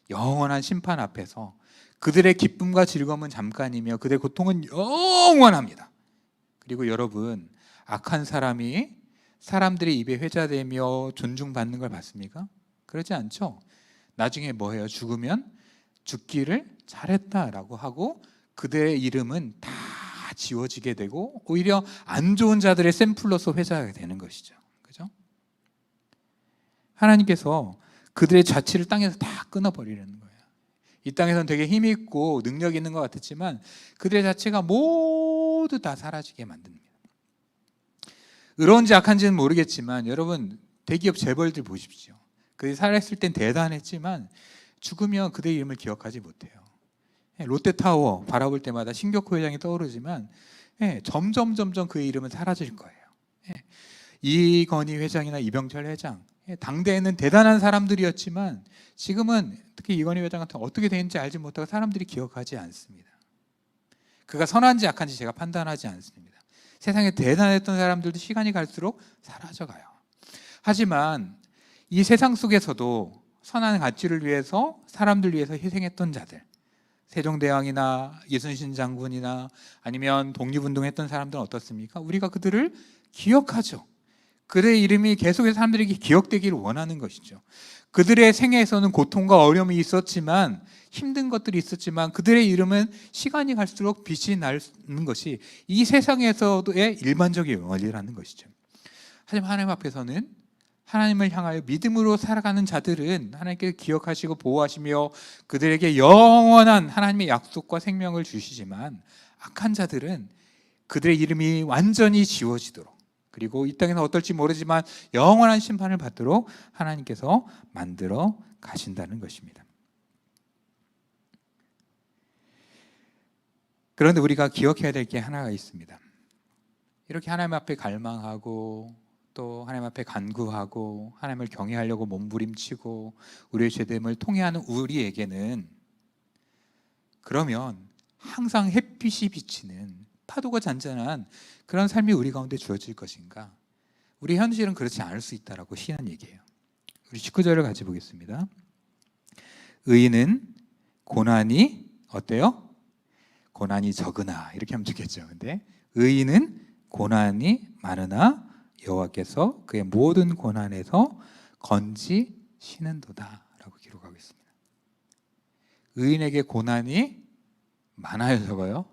영원한 심판 앞에서 그들의 기쁨과 즐거움은 잠깐이며 그들의 고통은 영원합니다. 그리고 여러분, 악한 사람이 사람들의 입에 회자되며 존중받는 걸 봤습니까? 그러지 않죠. 나중에 뭐해요? 죽으면 죽기를 잘했다라고 하고 그들의 이름은 다 지워지게 되고 오히려 안 좋은 자들의 샘플로서 회자하게 되는 것이죠. 그죠? 하나님께서 그들의 자취를 땅에서 다 끊어버리려는 거예요. 이 땅에서는 되게 힘이 있고 능력이 있는 것 같았지만 그들 자체가 모두 다 사라지게 만듭니다. 의로운지 악한지는 모르겠지만 여러분 대기업 재벌들 보십시오. 그들이 살아있을 땐 대단했지만 죽으면 그들의 이름을 기억하지 못해요. 롯데타워 바라볼 때마다 신격호 회장이 떠오르지만 점점 그의 이름은 사라질 거예요. 이건희 회장이나 이병철 회장, 당대에는 대단한 사람들이었지만 지금은 특히 이건희 회장 같은 어떻게 되는지 알지 못하고 사람들이 기억하지 않습니다. 그가 선한지 악한지 제가 판단하지 않습니다. 세상에 대단했던 사람들도 시간이 갈수록 사라져가요. 하지만 이 세상 속에서도 선한 가치를 위해서 사람들 위해서 희생했던 자들, 세종대왕이나 이순신 장군이나 아니면 독립운동했던 사람들은 어떻습니까? 우리가 그들을 기억하죠. 그들의 이름이 계속해서 사람들에게 기억되기를 원하는 것이죠. 그들의 생애에서는 고통과 어려움이 있었지만 힘든 것들이 있었지만 그들의 이름은 시간이 갈수록 빛이 나는 것이 이 세상에서의 일반적인 원리라는 것이죠. 하지만 하나님 앞에서는 하나님을 향하여 믿음으로 살아가는 자들은 하나님께서 기억하시고 보호하시며 그들에게 영원한 하나님의 약속과 생명을 주시지만 악한 자들은 그들의 이름이 완전히 지워지도록 그리고 이 땅에서 어떨지 모르지만 영원한 심판을 받도록 하나님께서 만들어 가신다는 것입니다. 그런데 우리가 기억해야 될 게 하나가 있습니다. 이렇게 하나님 앞에 갈망하고 또 하나님 앞에 간구하고 하나님을 경외하려고 몸부림치고 우리의 죄됨을 통회하는 우리에게는 그러면 항상 햇빛이 비치는 파도가 잔잔한 그런 삶이 우리 가운데 주어질 것인가? 우리 현실은 그렇지 않을 수 있다라고 시인한 얘기예요. 우리 19절을 같이 보겠습니다. 의인은 고난이 어때요? 고난이 적으나 이렇게 하면 좋겠죠. 근데 의인은 고난이 많으나 여호와께서 그의 모든 고난에서 건지시는도다 라고 기록하고 있습니다. 의인에게 고난이 많아요, 적어요?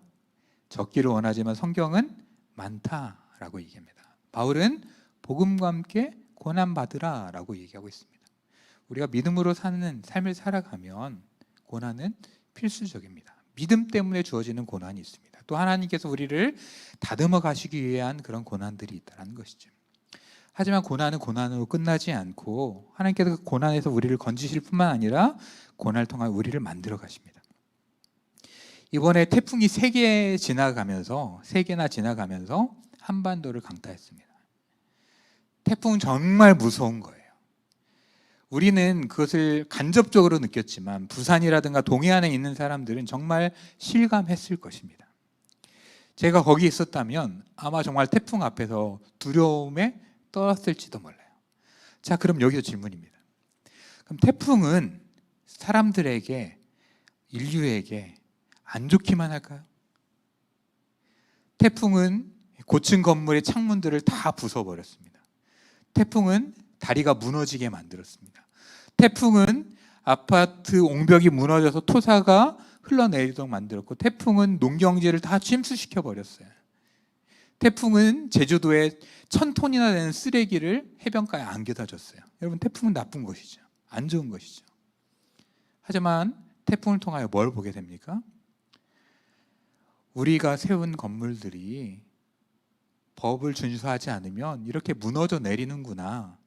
적기를 원하지만 성경은 많다라고 얘기합니다. 바울은 복음과 함께 고난받으라 라고 얘기하고 있습니다. 우리가 믿음으로 사는 삶을 살아가면 고난은 필수적입니다. 믿음 때문에 주어지는 고난이 있습니다. 또 하나님께서 우리를 다듬어 가시기 위한 그런 고난들이 있다는 것이죠. 하지만 고난은 고난으로 끝나지 않고 하나님께서 그 고난에서 우리를 건지실 뿐만 아니라 고난을 통해 우리를 만들어 가십니다. 이번에 태풍이 3개나 지나가면서 한반도를 강타했습니다. 태풍은 정말 무서운 거예요. 우리는 그것을 간접적으로 느꼈지만 부산이라든가 동해안에 있는 사람들은 정말 실감했을 것입니다. 제가 거기 있었다면 아마 정말 태풍 앞에서 두려움에 떨었을지도 몰라요. 자, 그럼 여기서 질문입니다. 그럼 태풍은 사람들에게, 인류에게 안 좋기만 할까요? 태풍은 고층 건물의 창문들을 다 부숴버렸습니다. 태풍은 다리가 무너지게 만들었습니다. 태풍은 아파트 옹벽이 무너져서 토사가 흘러내리도록 만들었고 태풍은 농경지를 다 침수시켜 버렸어요. 태풍은 제주도에 1000톤이나 되는 쓰레기를 해변가에 안겨다 줬어요. 여러분, 태풍은 나쁜 것이죠. 안 좋은 것이죠. 하지만 태풍을 통하여 뭘 보게 됩니까? 우리가 세운 건물들이 법을 준수하지 않으면 이렇게 무너져 내리는구나.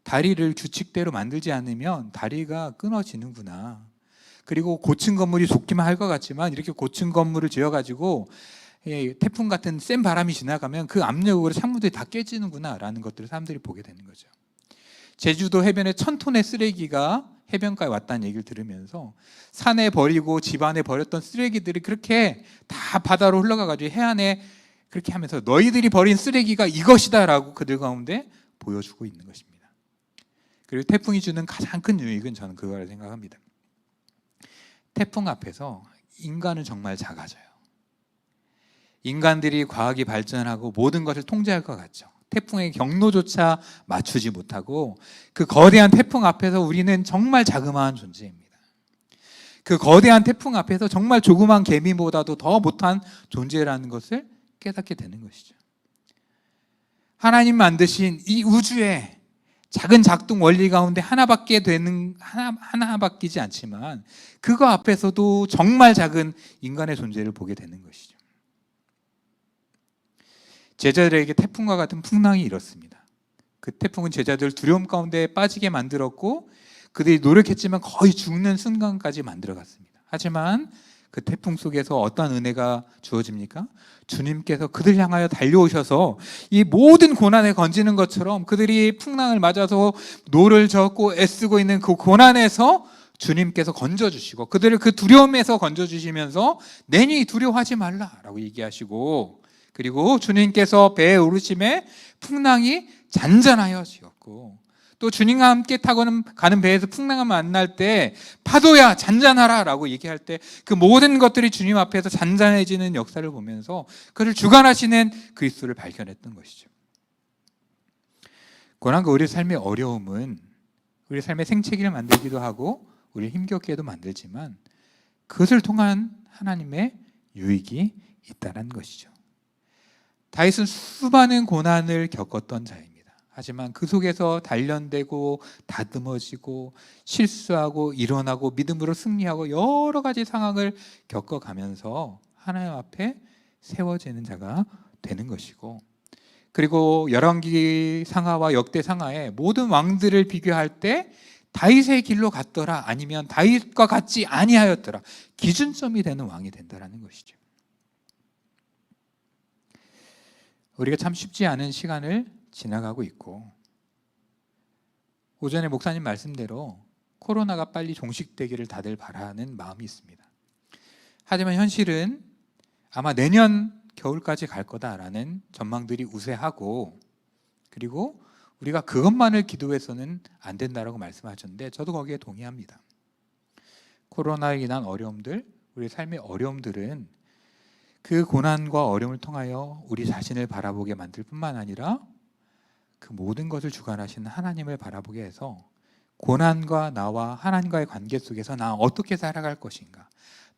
다리를 규칙대로 만들지 않으면 다리가 끊어지는구나. 그리고 고층 건물이 좋기만 할 것 같지만 이렇게 고층 건물을 지어가지고 태풍 같은 센 바람이 지나가면 그 압력으로 창문들이 다 깨지는구나 라는 것들을 사람들이 보게 되는 거죠. 제주도 해변에 1000톤의 쓰레기가 해변가에 왔다는 얘기를 들으면서 산에 버리고 집안에 버렸던 쓰레기들이 그렇게 다 바다로 흘러가가지고 해안에 그렇게 하면서 너희들이 버린 쓰레기가 이것이다 라고 그들 가운데 보여주고 있는 것입니다. 그리고 태풍이 주는 가장 큰 유익은 저는 그거라 생각합니다. 태풍 앞에서 인간은 정말 작아져요. 인간들이 과학이 발전하고 모든 것을 통제할 것 같죠. 태풍의 경로조차 맞추지 못하고 그 거대한 태풍 앞에서 우리는 정말 자그마한 존재입니다. 그 거대한 태풍 앞에서 정말 조그만 개미보다도 더 못한 존재라는 것을 깨닫게 되는 것이죠. 하나님 만드신 이 우주에 작은 작동 원리 가운데 하나밖이지 않지만 그거 앞에서도 정말 작은 인간의 존재를 보게 되는 것이죠. 제자들에게 태풍과 같은 풍랑이 일었습니다. 그 태풍은 제자들 두려움 가운데 빠지게 만들었고 그들이 노력했지만 거의 죽는 순간까지 만들어갔습니다. 하지만 그 태풍 속에서 어떤 은혜가 주어집니까? 주님께서 그들 향하여 달려오셔서 이 모든 고난에 건지는 것처럼 그들이 풍랑을 맞아서 노를 젓고 애쓰고 있는 그 고난에서 주님께서 건져주시고 그들을 그 두려움에서 건져주시면서 내니 두려워하지 말라라고 얘기하시고, 그리고 주님께서 배에 오르심에 풍랑이 잔잔하여지었고, 또 주님과 함께 타고 가는 배에서 풍랑을 만날 때 파도야 잔잔하라 라고 얘기할 때 그 모든 것들이 주님 앞에서 잔잔해지는 역사를 보면서 그를 주관하시는 그리스도를 발견했던 것이죠. 고난과 우리 삶의 어려움은 우리 삶의 생채기를 만들기도 하고 우리를 힘겹게도 만들지만 그것을 통한 하나님의 유익이 있다는 것이죠. 다윗은 수많은 고난을 겪었던 자입니다. 하지만 그 속에서 단련되고 다듬어지고 실수하고 일어나고 믿음으로 승리하고 여러 가지 상황을 겪어가면서 하나님 앞에 세워지는 자가 되는 것이고, 그리고 열왕기 상하와 역대 상하의 모든 왕들을 비교할 때 다윗의 길로 갔더라 아니면 다윗과 같지 아니하였더라 기준점이 되는 왕이 된다는 것이죠. 우리가 참 쉽지 않은 시간을 지나가고 있고, 오전에 목사님 말씀대로 코로나가 빨리 종식되기를 다들 바라는 마음이 있습니다. 하지만 현실은 아마 내년 겨울까지 갈 거다라는 전망들이 우세하고, 그리고 우리가 그것만을 기도해서는 안 된다라고 말씀하셨는데 저도 거기에 동의합니다. 코로나로 인한 어려움들, 우리 삶의 어려움들은 그 고난과 어려움을 통하여 우리 자신을 바라보게 만들 뿐만 아니라 그 모든 것을 주관하시는 하나님을 바라보게 해서 고난과 나와 하나님과의 관계 속에서 나 어떻게 살아갈 것인가,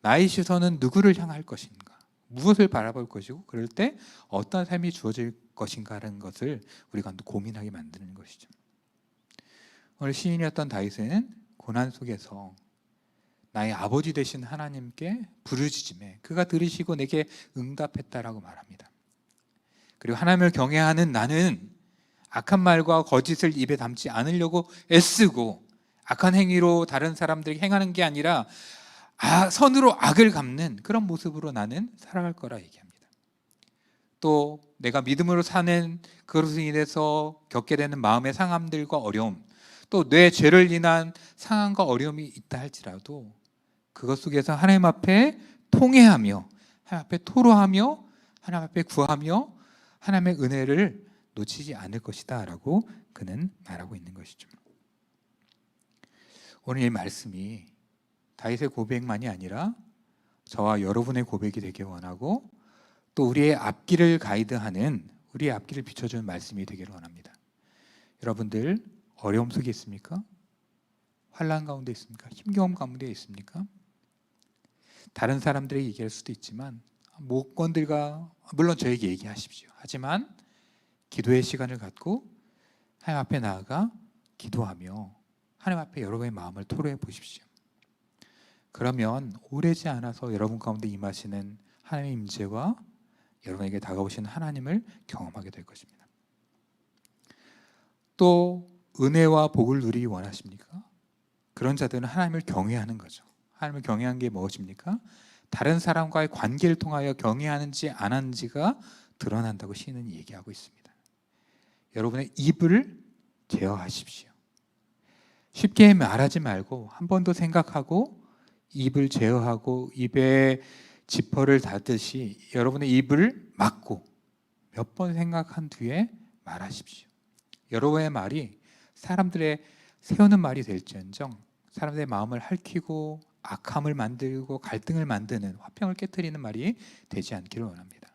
나의 시선은 누구를 향할 것인가, 무엇을 바라볼 것이고 그럴 때 어떤 삶이 주어질 것인가라는 것을 우리가 고민하게 만드는 것이죠. 오늘 시인이었던 다윗은 고난 속에서 나의 아버지 되신 하나님께 부르짖음에 그가 들으시고 내게 응답했다라고 말합니다. 그리고 하나님을 경외하는 나는 악한 말과 거짓을 입에 담지 않으려고 애쓰고 악한 행위로 다른 사람들에게 행하는 게 아니라 선으로 악을 갚는 그런 모습으로 나는 살아갈 거라 얘기합니다. 또 내가 믿음으로 사는 그것으로 인해서 겪게 되는 마음의 상함들과 어려움, 또 내 죄를 인한 상함과 어려움이 있다 할지라도 그것 속에서 하나님 앞에 통회하며 하나님 앞에 토로하며 하나님 앞에 구하며 하나님의 은혜를 놓치지 않을 것이다 라고 그는 말하고 있는 것이죠. 오늘 이 말씀이 다윗의 고백만이 아니라 저와 여러분의 고백이 되길 원하고, 또 우리의 앞길을 가이드하는, 우리의 앞길을 비춰주는 말씀이 되기를 원합니다. 여러분들 어려움 속에 있습니까? 환난 가운데 있습니까? 힘겨움 가운데 있습니까? 다른 사람들에게 얘기할 수도 있지만 목권들과 물론 저에게 얘기하십시오. 하지만 기도의 시간을 갖고 하나님 앞에 나아가 기도하며 하나님 앞에 여러분의 마음을 토로해 보십시오. 그러면 오래지 않아서 여러분 가운데 임하시는 하나님의 임재와 여러분에게 다가오시는 하나님을 경험하게 될 것입니다. 또 은혜와 복을 누리기 원하십니까? 그런 자들은 하나님을 경외하는 거죠. 하나님을 경외한 게 무엇입니까? 다른 사람과의 관계를 통하여 경외하는지 안 하는지가 드러난다고 시인은 얘기하고 있습니다. 여러분의 입을 제어하십시오. 쉽게 말하지 말고 한 번 더 생각하고 입을 제어하고 입에 지퍼를 닫듯이 여러분의 입을 막고 몇 번 생각한 뒤에 말하십시오. 여러분의 말이 사람들의 세우는 말이 될지언정 사람들의 마음을 핥히고 악함을 만들고 갈등을 만드는, 화평을 깨트리는 말이 되지 않기를 원합니다.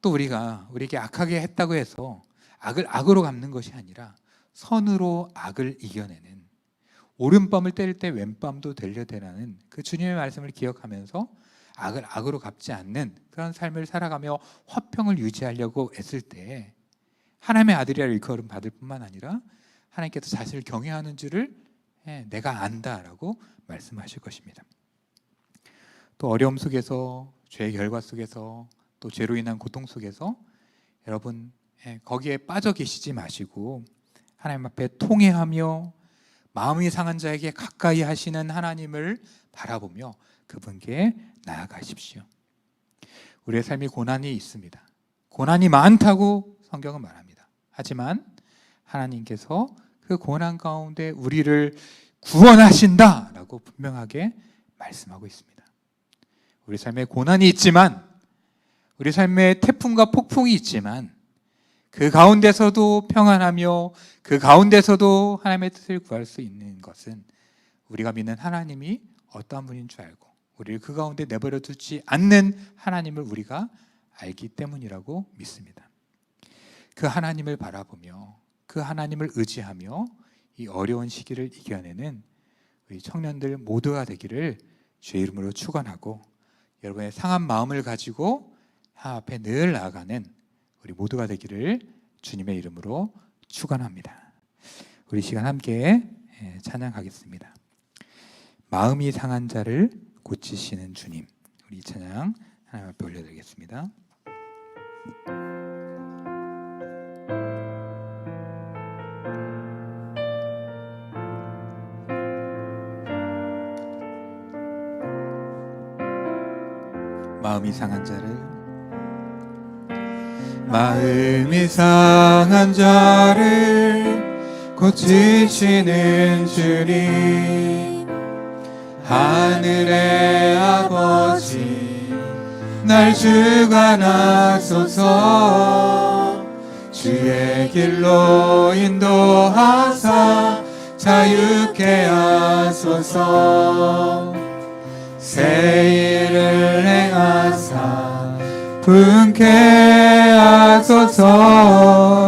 또 우리가 우리에게 악하게 했다고 해서 악을 악으로 갚는 것이 아니라 선으로 악을 이겨내는, 오른밤을 때릴 때 왼밤도 들려대라는 그 주님의 말씀을 기억하면서 악을 악으로 갚지 않는 그런 삶을 살아가며 화평을 유지하려고 애쓸 때 하나님의 아들이라 일컬음 받을 뿐만 아니라 하나님께서 자신을 경외하는 줄을 내가 안다라고 말씀하실 것입니다. 또 어려움 속에서, 죄의 결과 속에서, 또 죄로 인한 고통 속에서 여러분 거기에 빠져 계시지 마시고 하나님 앞에 통회하며 마음이 상한 자에게 가까이 하시는 하나님을 바라보며 그분께 나아가십시오. 우리의 삶이 고난이 있습니다. 고난이 많다고 성경은 말합니다. 하지만 하나님께서 그 고난 가운데 우리를 구원하신다라고 분명하게 말씀하고 있습니다. 우리 삶에 고난이 있지만, 우리 삶에 태풍과 폭풍이 있지만 그 가운데서도 평안하며 그 가운데서도 하나님의 뜻을 구할 수 있는 것은 우리가 믿는 하나님이 어떠한 분인 줄 알고 우리를 그 가운데 내버려 두지 않는 하나님을 우리가 알기 때문이라고 믿습니다. 그 하나님을 바라보며 그 하나님을 의지하며 이 어려운 시기를 이겨내는 우리 청년들 모두가 되기를 주의 이름으로 축원하고, 여러분의 상한 마음을 가지고 하나님 앞에 늘 나아가는 우리 모두가 되기를 주님의 이름으로 축원합니다. 우리 시간 함께 찬양하겠습니다. 마음이 상한 자를 고치시는 주님. 우리 이 찬양 하나님 앞에 올려드리겠습니다. 마음이 상한 자를, 마음이 상한 자를 고치시는 주님, 하늘의 아버지 날 주관하소서. 주의 길로 인도하사 자유케 하소서. 새 일을 행하사 분케 하소서.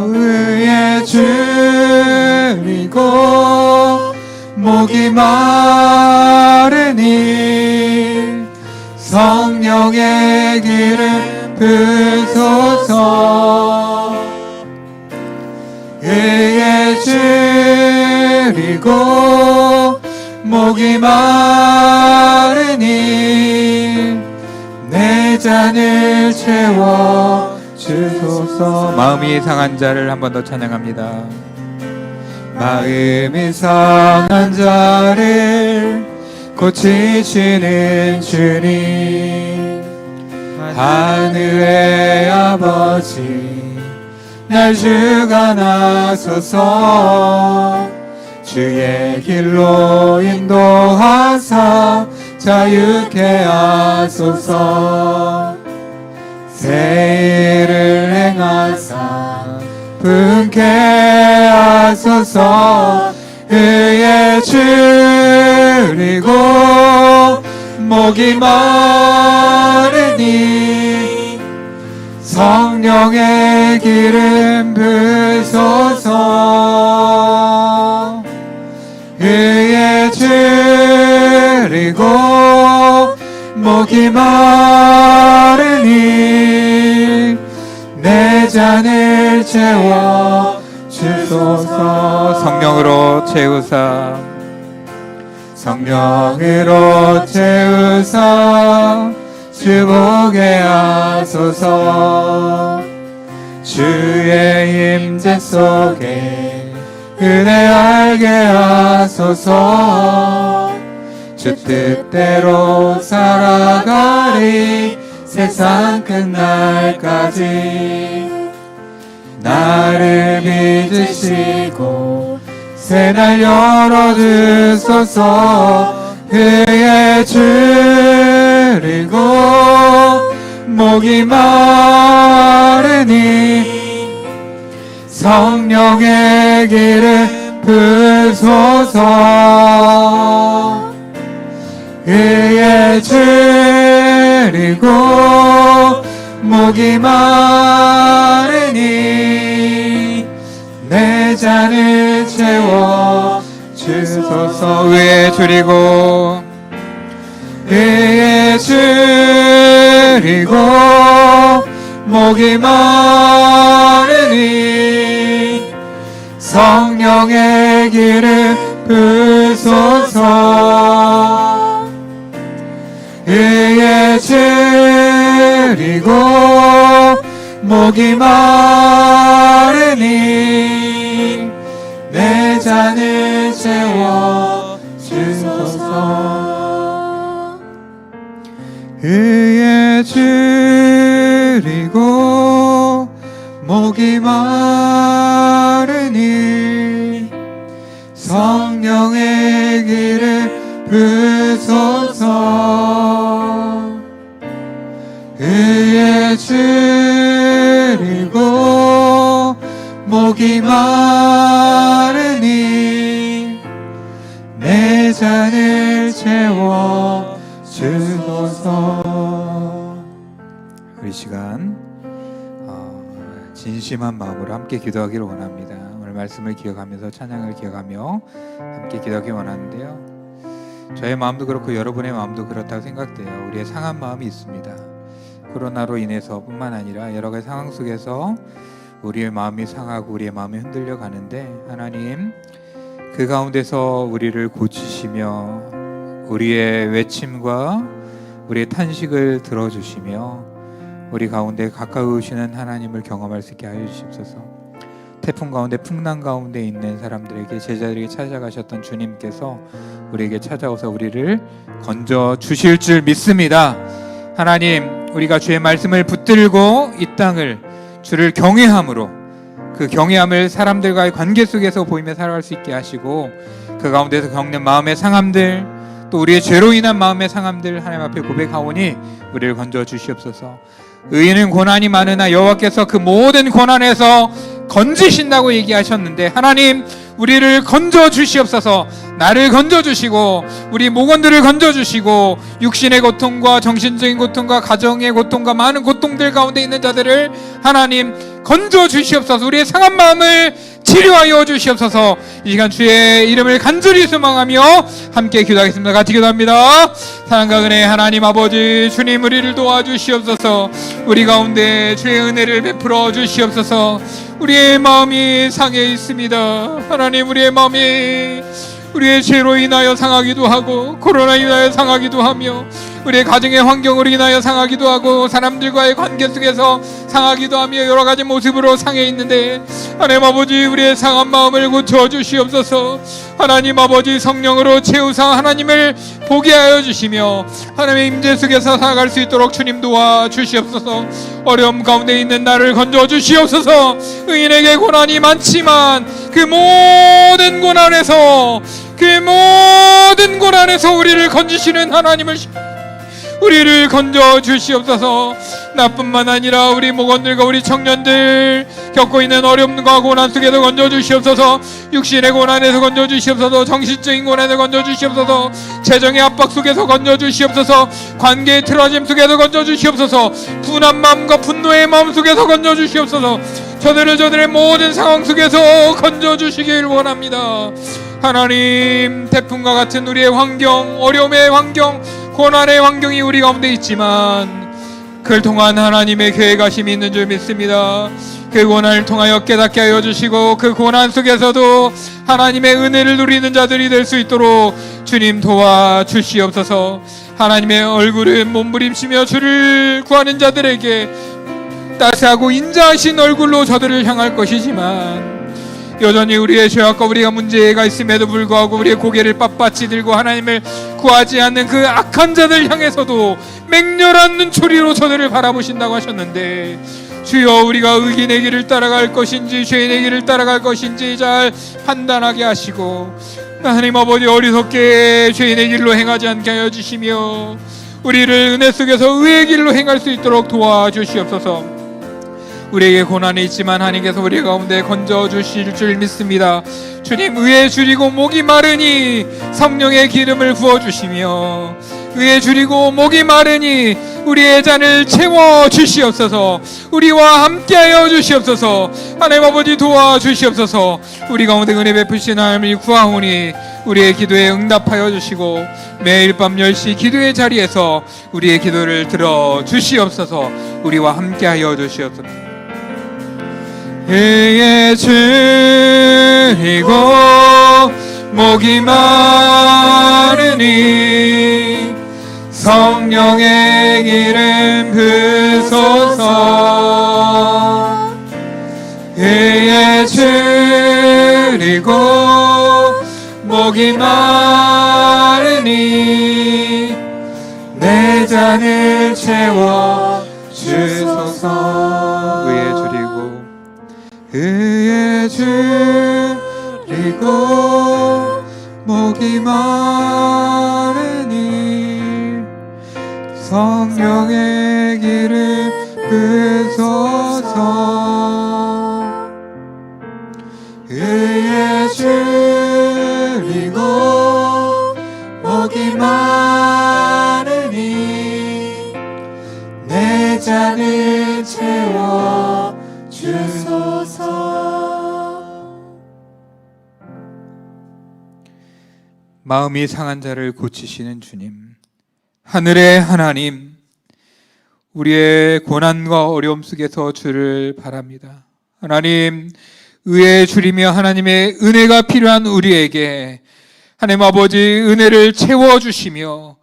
의에 줄이고 목이 마르니 성령의 기름 부소서. 의에 줄이고 목이 마르니 내 잔을 채워 주소서. 마음이 상한 자를 한 번 더 찬양합니다. 마음이 상한 자를 고치시는 주님, 하늘의 아버지 날 주관하소서. 주의 길로 인도하사 자유케 하소서. 새 일을 행하사 분케 하소서. 의에 줄이고 목이 마르니 성령의 기름 부소서. 의에 줄이고 목이 마르니 내 잔을 채워 주소서. 성령으로 채우사, 성령으로 채우사 주 보게 하소서. 주의 임재 속에 은혜 알게 하소서. 주 뜻대로 살아가리 세상 끝날까지. 나를 믿으시고 새날 열어주소서. 의에 줄이고 목이 마르니 성령의 기름 부소서. 의에 줄이고 목이 마르니 내 잔을 채워 주소서. 의에 줄이고 의에 줄이고 목이 마르니 성령의 기름 부소서. 의에 줄이고 목이 마르니 내 잔을 채워 주소서. 의에 줄이고 목이 마르니 성령의 기름 부소서. 의에 줄이고 목이 마르니 내 잔을 채워 주소서. 우리 시간 진심한 마음으로 함께 기도하기를 원합니다. 오늘 말씀을 기억하면서 찬양을 기억하며 함께 기도하기 원하는데요, 저의 마음도 그렇고 여러분의 마음도 그렇다고 생각돼요. 우리의 상한 마음이 있습니다. 코로나로 인해서 뿐만 아니라 여러 가지 상황 속에서 우리의 마음이 상하고 우리의 마음이 흔들려 가는데, 하나님 그 가운데서 우리를 고치시며 우리의 외침과 우리의 탄식을 들어주시며 우리 가운데 가까우시는 하나님을 경험할 수 있게 하여 주시옵소서. 태풍 가운데 풍랑 가운데 있는 사람들에게, 제자들에게 찾아가셨던 주님께서 우리에게 찾아오서 우리를 건져 주실 줄 믿습니다. 하나님, 우리가 주의 말씀을 붙들고 이 땅을 주를 경외함으로 그 경외함을 사람들과의 관계 속에서 보이며 살아갈 수 있게 하시고, 그 가운데서 겪는 마음의 상함들, 또 우리의 죄로 인한 마음의 상함들 하나님 앞에 고백하오니 우리를 건져 주시옵소서. 의인은 고난이 많으나 여호와께서 그 모든 고난에서 건지신다고 얘기하셨는데, 하나님 우리를 건져 주시옵소서. 나를 건져 주시고 우리 목원들을 건져 주시고 육신의 고통과 정신적인 고통과 가정의 고통과 많은 고통들 가운데 있는 자들을 하나님 건져 주시옵소서. 우리의 상한 마음을 치료하여 주시옵소서. 이 시간 주의 이름을 간절히 소망하며 함께 기도하겠습니다. 같이 기도합니다. 사랑과 은혜의 하나님 아버지, 주님 우리를 도와주시옵소서. 우리 가운데 주의 은혜를 베풀어 주시옵소서. 우리의 마음이 상해 있습니다. 하나님, 우리의 마음이 우리의 죄로 인하여 상하기도 하고 코로나로 인하여 상하기도 하며 우리의 가정의 환경으로 인하여 상하기도 하고 사람들과의 관계 속에서 상하기도 하며 여러 가지 모습으로 상해 있는데, 하나님 아버지 우리의 상한 마음을 고쳐 주시옵소서. 하나님 아버지 성령으로 채우사 하나님을 보게 하여 주시며 하나님의 임재 속에서 살아갈 수 있도록 주님 도와 주시옵소서. 어려움 가운데 있는 나를 건져 주시옵소서. 의인에게 고난이 많지만 그 모든 고난에서 우리를 건지시는 하나님을 우리를 건져 주시옵소서. 나뿐만 아니라 우리 목원들과 우리 청년들 겪고 있는 어려움과 고난 속에서 건져 주시옵소서. 육신의 고난에서 건져 주시옵소서. 정신적인 고난에서 건져 주시옵소서. 재정의 압박 속에서 건져 주시옵소서. 관계의 틀어짐 속에서 건져 주시옵소서. 분한 마음과 분노의 마음 속에서 건져 주시옵소서. 저들의 모든 상황 속에서 건져 주시길 원합니다. 하나님, 태풍과 같은 우리의 환경, 어려움의 환경, 고난의 환경이 우리 가운데 있지만 그를 통한 하나님의 계획하심이 있는 줄 믿습니다. 그 고난을 통하여 깨닫게 하여 주시고 그 고난 속에서도 하나님의 은혜를 누리는 자들이 될 수 있도록 주님 도와주시옵소서. 하나님의 얼굴을 몸부림치며 주를 구하는 자들에게 따스하고 인자하신 얼굴로 저들을 향할 것이지만, 여전히 우리의 죄악과 우리가 문제가 있음에도 불구하고 우리의 고개를 빳빳이 들고 하나님을 구하지 않는 그 악한 자들 향해서도 맹렬한 눈초리로 저들을 바라보신다고 하셨는데, 주여 우리가 의인의 길을 따라갈 것인지 죄인의 길을 따라갈 것인지 잘 판단하게 하시고, 하나님 아버지 어리석게 죄인의 길로 행하지 않게 하여 주시며 우리를 은혜 속에서 의의 길로 행할 수 있도록 도와주시옵소서. 우리에게 고난이 있지만 하나님께서 우리 가운데 건져주실 줄 믿습니다. 주님, 의에 줄이고 목이 마르니 성령의 기름을 부어주시며 의에 줄이고 목이 마르니 우리의 잔을 채워 주시옵소서. 우리와 함께하여 주시옵소서. 하나님 아버지 도와주시옵소서. 우리 가운데 은혜 베푸신 하나님을 구하오니 우리의 기도에 응답하여 주시고 매일 밤 10시 기도의 자리에서 우리의 기도를 들어 주시옵소서. 우리와 함께하여 주시옵소서. 의에 줄이고 목이 마르니 성령의 기름 부소서. 의에 줄이고 목이 마르니 내 잔을 채워 주소서. 의에 줄이고 목이 마르니 성령의 기름 부소서. 의에 줄이고 목이 마르니 내 잔을 채워 주소서. 마음이 상한 자를 고치시는 주님, 하늘의 하나님, 우리의 고난과 어려움 속에서 주를 바랍니다. 하나님, 의에 줄이며 하나님의 은혜가 필요한 우리에게 하나님 아버지 은혜를 채워주시며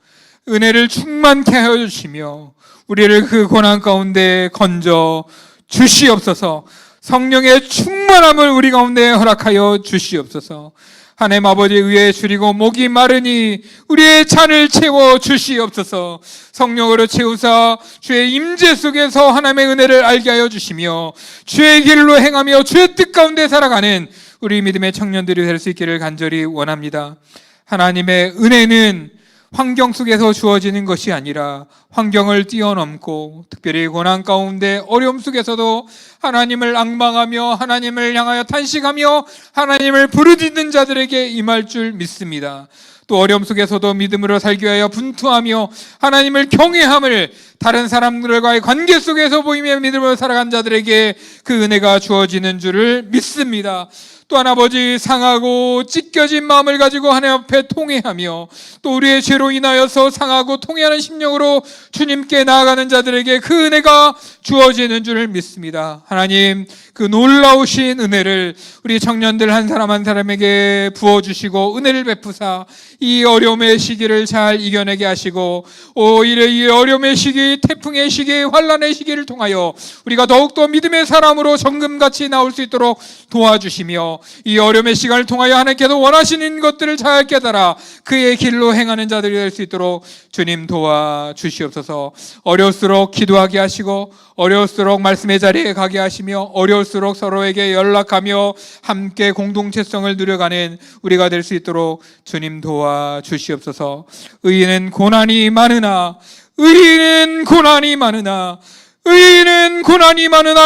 은혜를 충만케 하여 주시며 우리를 그 고난 가운데 건져 주시옵소서. 성령의 충만함을 우리 가운데 허락하여 주시옵소서. 하나님 아버지 의에 줄이고 목이 마르니 우리의 잔을 채워 주시옵소서. 성령으로 채우사 주의 임재 속에서 하나님의 은혜를 알게 하여 주시며 주의 길로 행하며 주의 뜻 가운데 살아가는 우리 믿음의 청년들이 될 수 있기를 간절히 원합니다. 하나님의 은혜는 환경 속에서 주어지는 것이 아니라 환경을 뛰어넘고 특별히 고난 가운데 어려움 속에서도 하나님을 앙망하며 하나님을 향하여 탄식하며 하나님을 부르짖는 자들에게 임할 줄 믿습니다. 또 어려움 속에서도 믿음으로 살기 위하여 분투하며 하나님을 경외함을 다른 사람들과의 관계 속에서 보이며 믿음으로 살아간 자들에게 그 은혜가 주어지는 줄을 믿습니다. 또한 아버지 상하고 찢겨진 마음을 가지고 하나님 앞에 통회하며 또 우리의 죄로 인하여서 상하고 통회하는 심령으로 주님께 나아가는 자들에게 그 은혜가 주어지는 줄을 믿습니다. 하나님, 그 놀라우신 은혜를 우리 청년들 한 사람 한 사람에게 부어주시고 은혜를 베푸사 이 어려움의 시기를 잘 이겨내게 하시고 오히려 이 어려움의 시기, 태풍의 시기, 환난의 시기를 통하여 우리가 더욱더 믿음의 사람으로 정금같이 나올 수 있도록 도와주시며 이 어려움의 시간을 통하여 하나님께서 원하시는 것들을 잘 깨달아 그의 길로 행하는 자들이 될 수 있도록 주님 도와주시옵소서. 어려울수록 기도하게 하시고 어려울수록 말씀의 자리에 가게 하시며 어려울수록 서로에게 연락하며 함께 공동체성을 누려가는 우리가 될 수 있도록 주님 도와주시옵소서. 의인은 고난이 많으나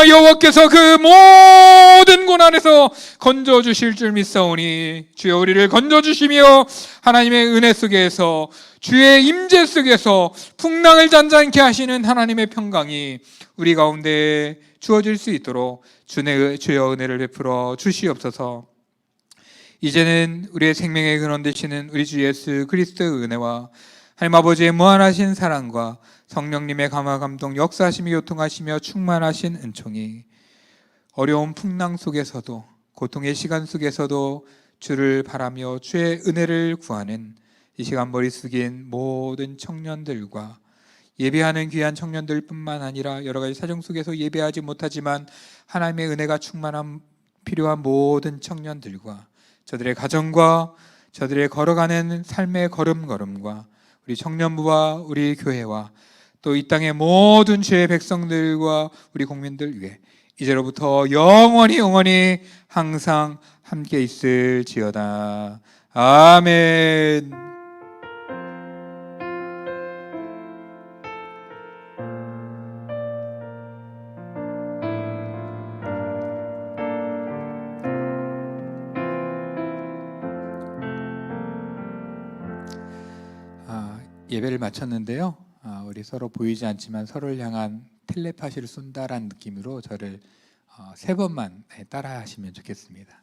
여호와께서 그 모든 고난에서 건져주실 줄 믿사오니 주여 우리를 건져주시며 하나님의 은혜 속에서 주의 임재 속에서 풍랑을 잔잔케 하시는 하나님의 평강이 우리 가운데 주어질 수 있도록 주여 은혜를 베풀어 주시옵소서. 이제는 우리의 생명의 근원 되시는 우리 주 예수 그리스도의 은혜와 하나님 아버지의 무한하신 사랑과 성령님의 감화 감동 역사하시며 교통하시며 충만하신 은총이 어려운 풍랑 속에서도 고통의 시간 속에서도 주를 바라며 주의 은혜를 구하는 이 시간 머리 숙인 모든 청년들과 예배하는 귀한 청년들뿐만 아니라 여러 가지 사정 속에서 예배하지 못하지만 하나님의 은혜가 충만한 필요한 모든 청년들과 저들의 가정과 저들의 걸어가는 삶의 걸음걸음과 우리 청년부와 우리 교회와 또 이 땅의 모든 주의 백성들과 우리 국민들 위해 이제로부터 영원히 항상 함께 있을지어다. 아멘. 예배를 마쳤는데요. 우리 서로 보이지 않지만 서로를 향한 텔레파시를 쏜다라는 느낌으로 저를 3번만 따라 하시면 좋겠습니다.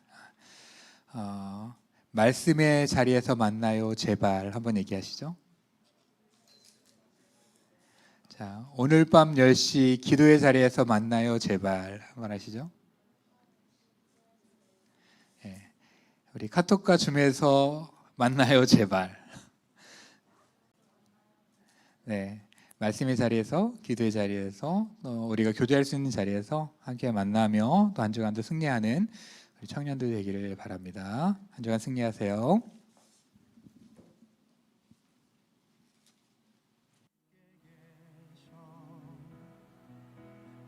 말씀의 자리에서 만나요 제발 한번 얘기하시죠. 자, 오늘 밤 10시 기도의 자리에서 만나요 제발 한번 하시죠. 예, 우리 카톡과 줌에서 만나요 제발. 네, 말씀의 자리에서 기도의 자리에서 우리가 교제할 수 있는 자리에서 함께 만나며 또 한 주간도 승리하는 우리 청년들 되기를 바랍니다. 한 주간 승리하세요.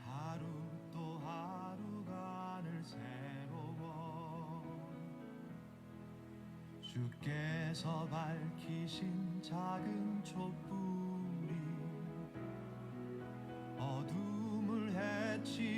하루 또 하루가 늘 새로워 주께서 밝히신 작은 촛불이 어둠을 헤치